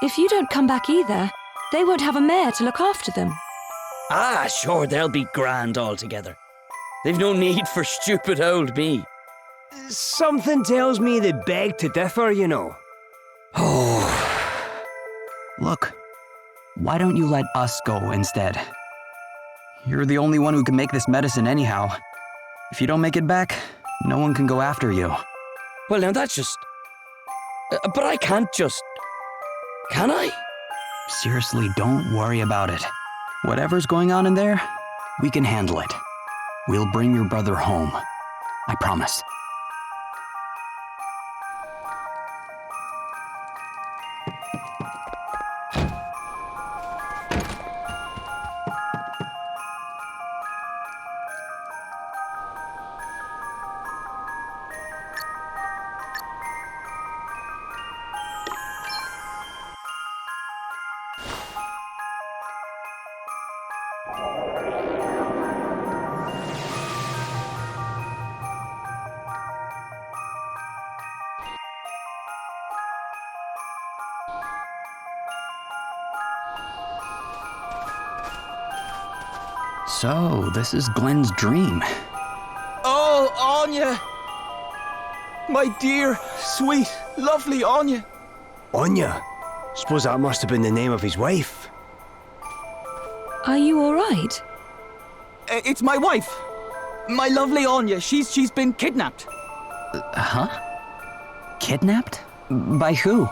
If you don't come back either, they won't have a mare to look after them.
Ah, sure, they'll be grand altogether. They've no need for stupid old me.
Something tells me they beg to differ, you know.
Oh. Look, why don't you let us go instead? You're the only one who can make this medicine anyhow. If you don't make it back, no one can go after you.
Well, now that's just... but I can't just... Can I?
Seriously, don't worry about it. Whatever's going on in there, we can handle it. We'll bring your brother home. I promise. So, this is Glenn's dream.
Oh, Anya! My dear, sweet, lovely Anya.
Anya? Suppose that must have been the name of his wife.
Are you all right?
It's my wife. My lovely Anya. She's been kidnapped.
Huh? Kidnapped? By who?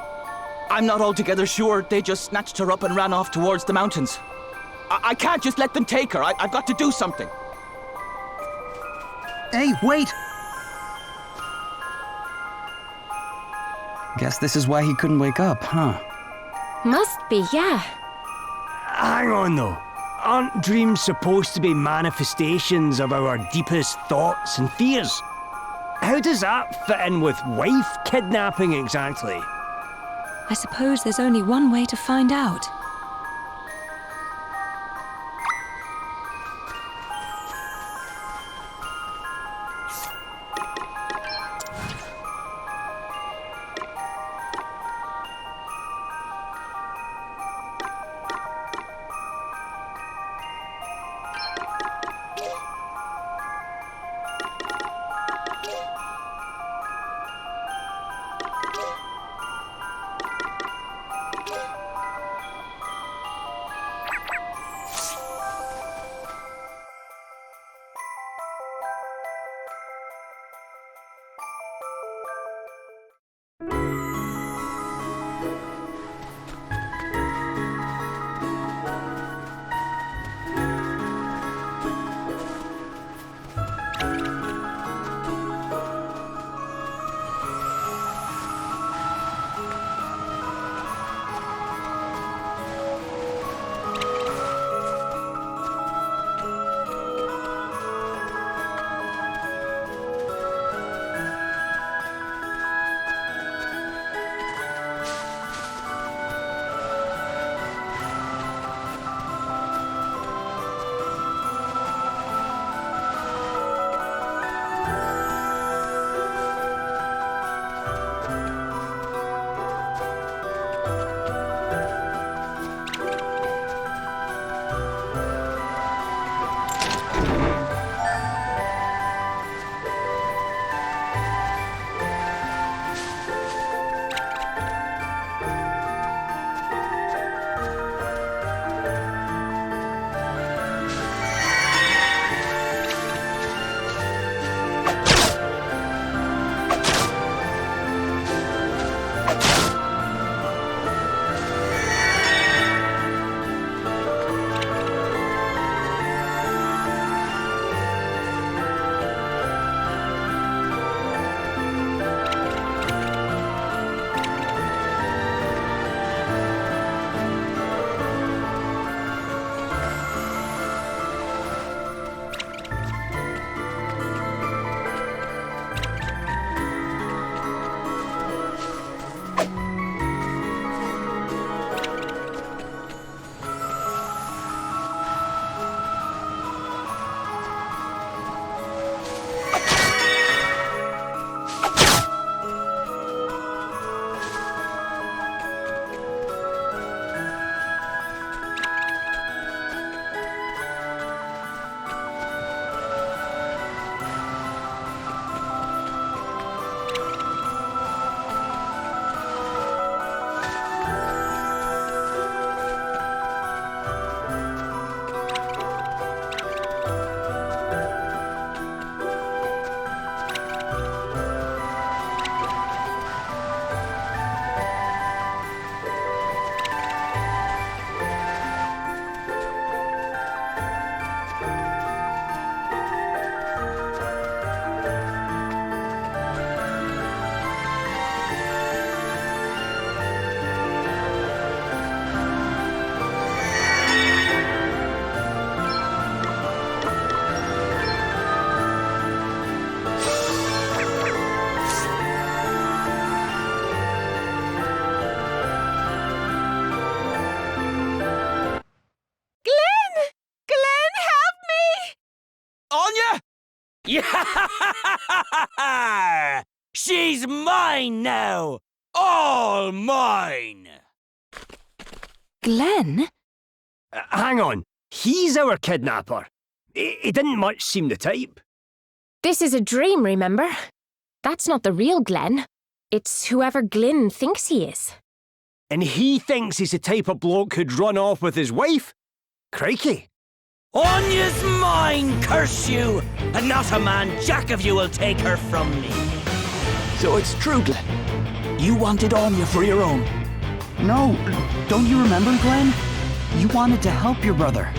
I'm not altogether sure. They just snatched her up and ran off towards the mountains. I can't just let them take her. I've got to do something.
Hey, wait! Guess this is why he couldn't wake up, huh?
Must be, yeah.
Hang on, though. Aren't dreams supposed to be manifestations of our deepest thoughts and fears? How does that fit in with wife kidnapping exactly?
I suppose there's only one way to find out.
Yeah! She's mine now! All mine!
Glenn?
Hang on. He's our kidnapper. He didn't much seem the type.
This is a dream, remember? That's not the real Glenn. It's whoever Glyn thinks he is.
And he thinks he's the type of bloke who'd run off with his wife? Crikey.
Anya's mine, curse you! And not a man jack of you will take her from me.
So it's true, Glenn. You wanted Anya for your own.
No, don't you remember, Glenn? You wanted to help your brother.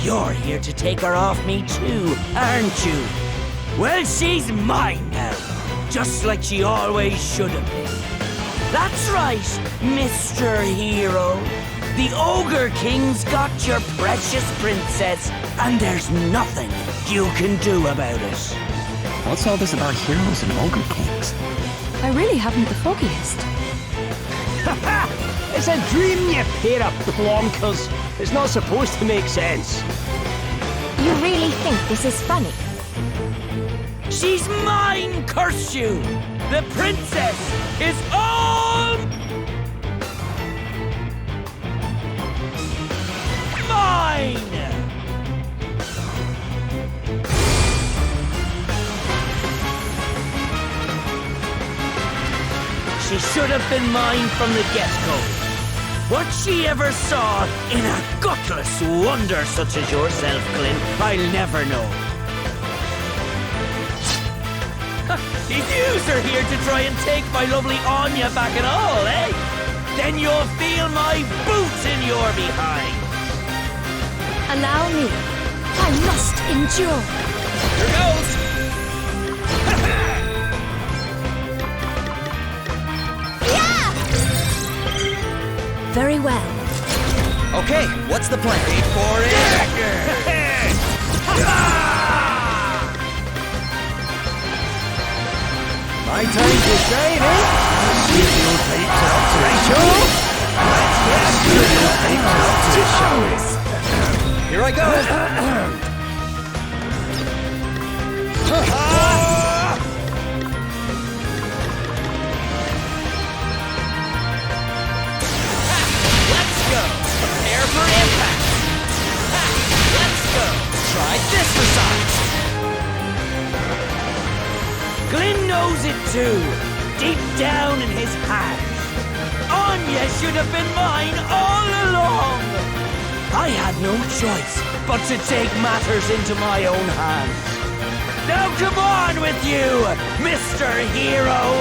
You're here to take her off me too, aren't you? Well, she's mine now, just like she always should have been. That's right, Mr. Hero. The Ogre King's got your precious princess, and there's nothing you can do about it.
What's all this about heroes and ogre kings?
I really haven't the foggiest.
It's a dream, you pair of plonkers. It's not supposed to make sense.
You really think this is funny?
She's mine, curse you! The princess is all mine! She should have been mine from the get-go. What she ever saw in a gutless wonder such as yourself, Glyn, I'll never know. If you're here to try and take my lovely Anya back at all, eh? Then you'll feel my boots in your behind.
Allow me. I must endure.
Here goes.
Very well.
Okay, what's the plan?
Wait for it.
My time to shine, eh?
Here I go!
Let's go. Prepare for impact. Let's go. Try this massage. Glyn knows it too, deep down in his heart. Anya should have been mine all along. I had no choice but to take matters into my own hands. Now come on with you, Mr. Hero.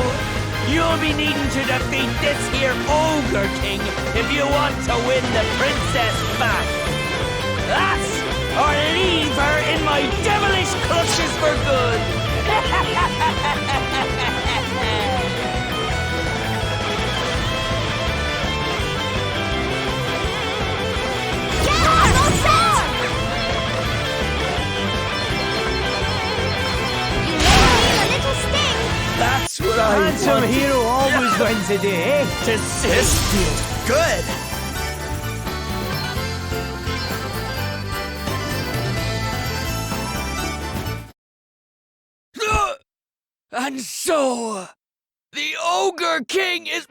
You'll be needing to defeat this here Ogre King if you want to win the princess back. That's or leave her in my devilish clutches for good. That's what I
Handsome
wanted.
hero always wins the day, eh?
To this feels good. And so, the Ogre King is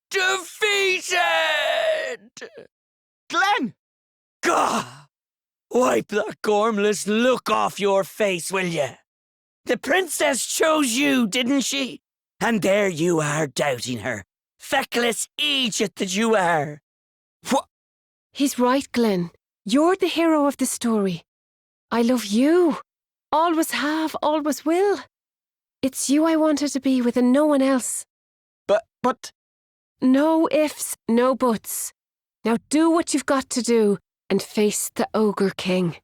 defeated!
Glenn!
Gah! Wipe that gormless look off your face, will you? The princess chose you, didn't she? And there you are doubting her. Feckless Egypt that you are. What?
He's right, Glenn. You're the hero of the story. I love you. Always have, always will. It's you I wanted to be with and no one else.
But...
No ifs, no buts. Now do what you've got to do and face the Ogre King.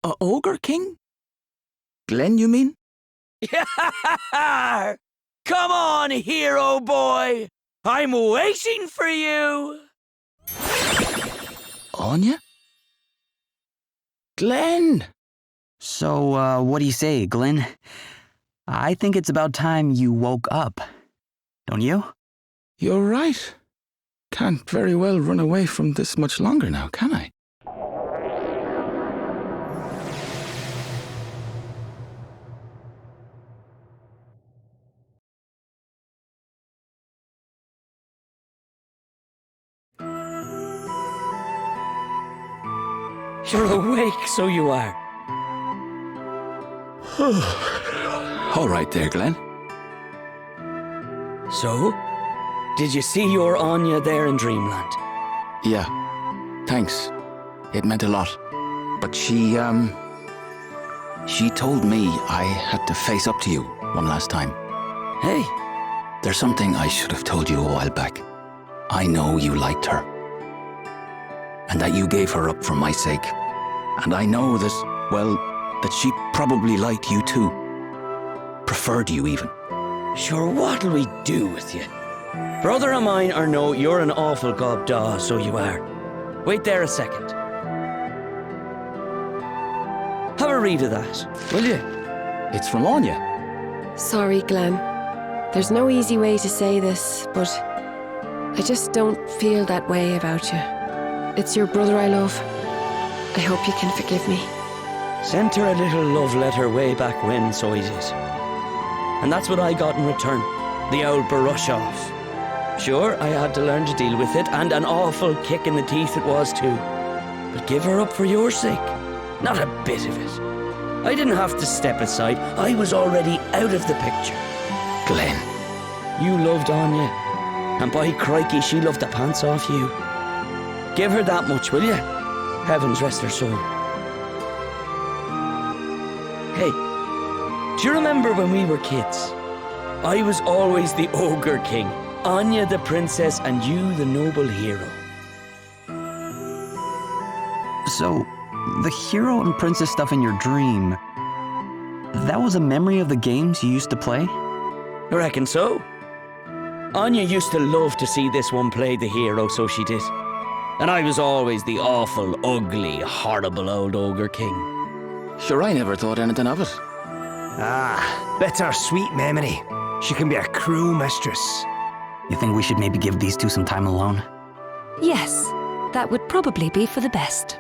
A Ogre King? Glenn, you mean?
Come on, hero boy. I'm waiting for you.
Anya? Glenn!
So, what do you say, Glenn? I think it's about time you woke up. Don't you?
You're right. Can't very well run away from this much longer now, can I?
You're awake, so you are.
All right there, Glenn.
So? Did you see your Anya there in Dreamland?
Yeah, thanks. It meant a lot. But she told me I had to face up to you one last time.
Hey,
There's something I should have told you a while back. I know you liked her. And that you gave her up for my sake. And I know that, well, that she probably liked you too. Preferred you even.
sure, what'll we do with you? Brother of mine or no, you're an awful gobdaw, so you are. Wait there a second. Have a read of that, will you?
It's from Anya.
Sorry, Glenn. There's no easy way to say this, but I just don't feel that way about you. It's your brother I love. I hope you can forgive me.
Sent her a little love letter way back when, so I did. And that's what I got in return. The old brush off. Sure, I had to learn to deal with it, and an awful kick in the teeth it was too. But give her up for your sake? Not a bit of it. I didn't have to step aside. I was already out of the picture.
Glenn.
You loved Anya. And by crikey, she loved the pants off you. Give her that much, will you? Heavens rest her soul. Hey, do you remember when we were kids? I was always the ogre king, Anya the princess, and you the noble hero.
So, the hero and princess stuff in your dream, that was a memory of the games you used to play?
I reckon so. Anya used to love to see this one play the hero, so she did. And I was always the awful, ugly, horrible old ogre king.
Sure, I never thought anything of it.
Ah, bittersweet memory. She can be a cruel mistress.
You think we should maybe give these two some time alone?
Yes, that would probably be for the best.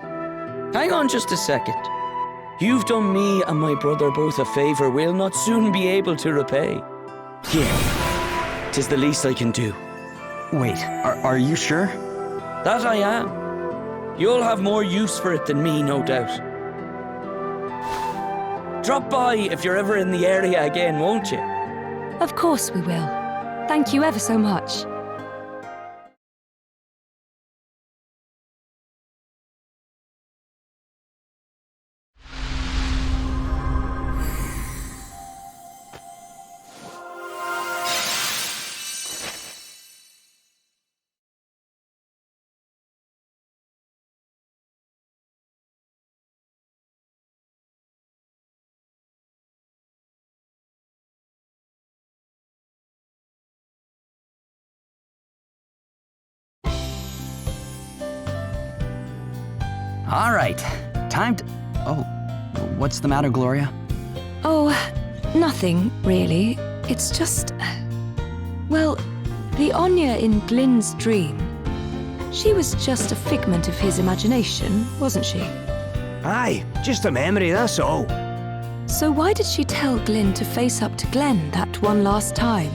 Hang on just a second. You've done me and my brother both a favour we'll not soon be able to repay. Here, 'tis the least I can do.
Wait, are you sure?
That I am. You'll have more use for it than me, no doubt. Drop by if you're ever in the area again, won't you?
Of course we will. Thank you ever so much.
All right, time to... Oh, what's the matter, Gloria?
Oh, nothing, really. It's just... Well, the Anya in Glyn's dream, she was just a figment of his imagination, wasn't she?
Aye, just a memory, that's all.
So why did she tell Glyn to face up to Glenn that one last time?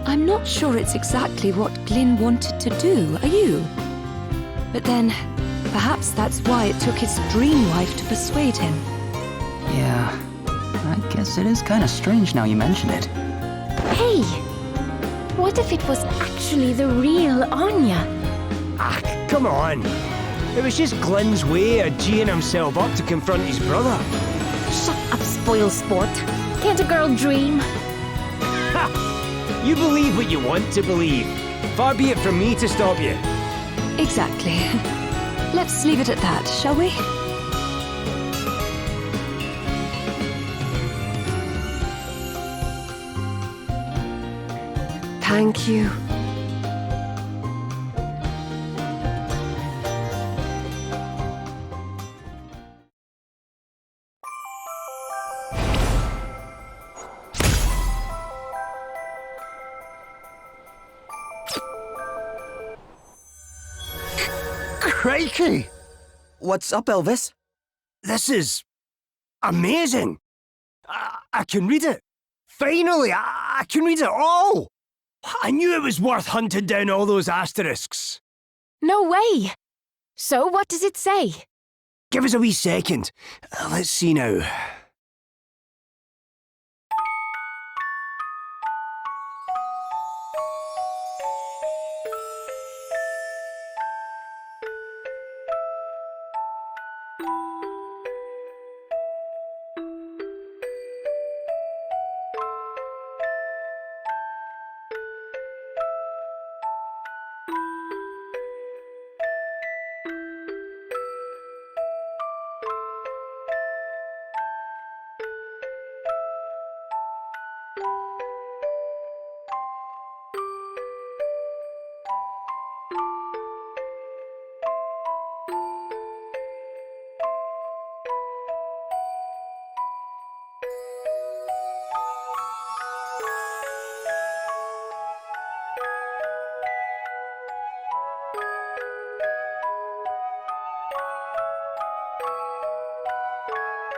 I'm not sure it's exactly what Glyn wanted to do, are you? But then, perhaps that's why it took his dream wife to persuade him.
Yeah, I guess it is kind of strange now you mention it.
Hey! What if it was actually the real Anya?
Ah, come on. It was just Glenn's way of geeing himself up to confront his brother.
Shut up, spoil sport. Can't a girl dream?
Ha! You believe what you want to believe. Far be it from me to stop you.
Exactly. Let's leave it at that, shall we?
Thank you.
Crikey!
What's up, Elvis?
This is amazing. I can read it. Finally, I can read it all. I knew it was worth hunting down all those asterisks.
No way! So what does it say?
Give us a wee second. Let's see now.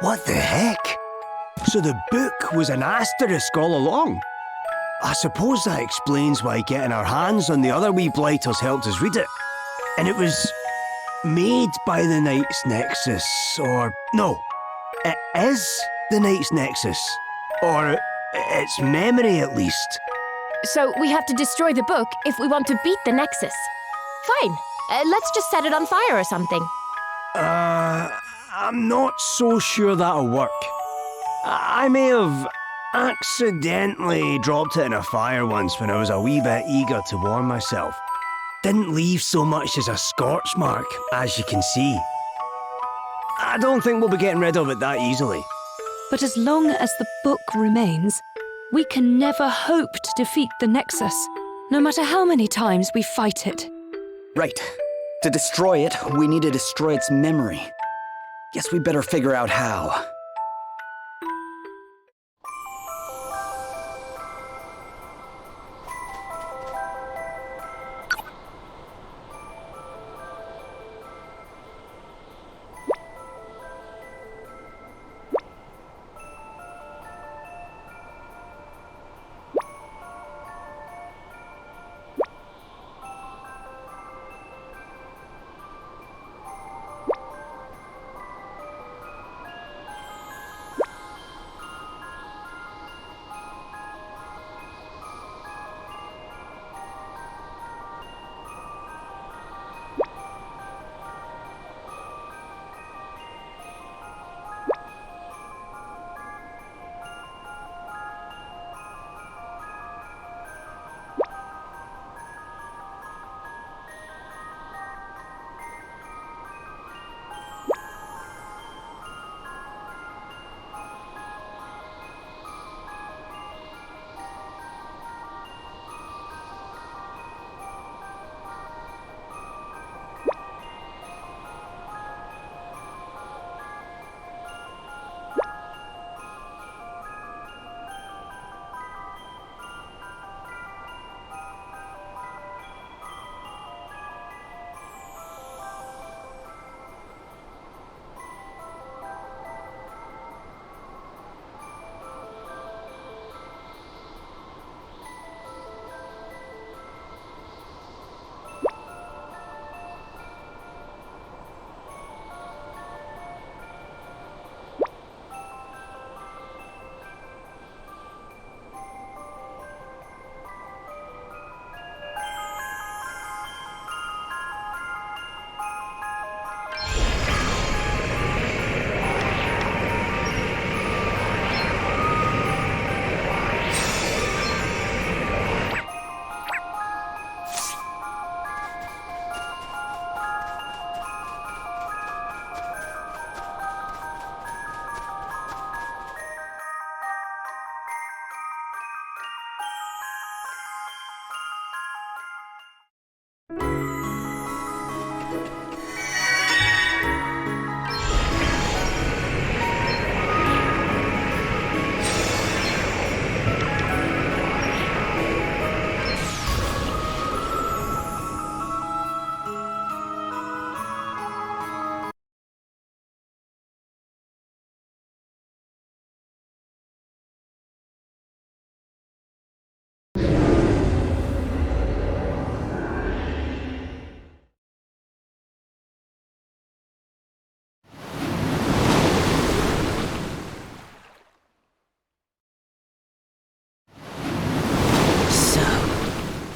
What the heck? So the book was an asterisk all along? I suppose that explains why getting our hands on the other wee blighters helped us read it. And it was made by the Knight's Nexus, or... No, it is the Knight's Nexus. Or its memory, at least.
So we have to destroy the book if we want to beat the Nexus. Fine. Let's just set it on fire or something.
I'm not so sure that'll work. I may have accidentally dropped it in a fire once when I was a wee bit eager to warm myself. Didn't leave so much as a scorch mark, as you can see. I don't think we'll be getting rid of it that easily.
But as long as the book remains, we can never hope to defeat the Nexus, no matter how many times we fight it.
Right. To destroy it, we need to destroy its memory. Guess we better figure out how.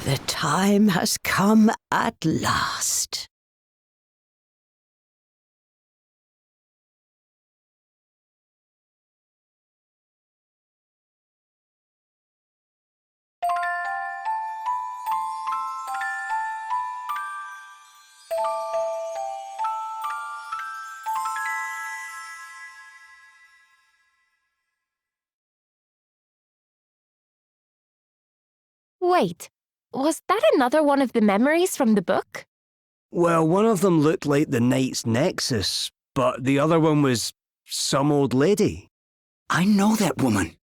The time has come at last.
Wait, was that another one of the memories from the book?
Well, one of them looked like the Knight's Nexus, but the other one was some old lady.
I know that woman.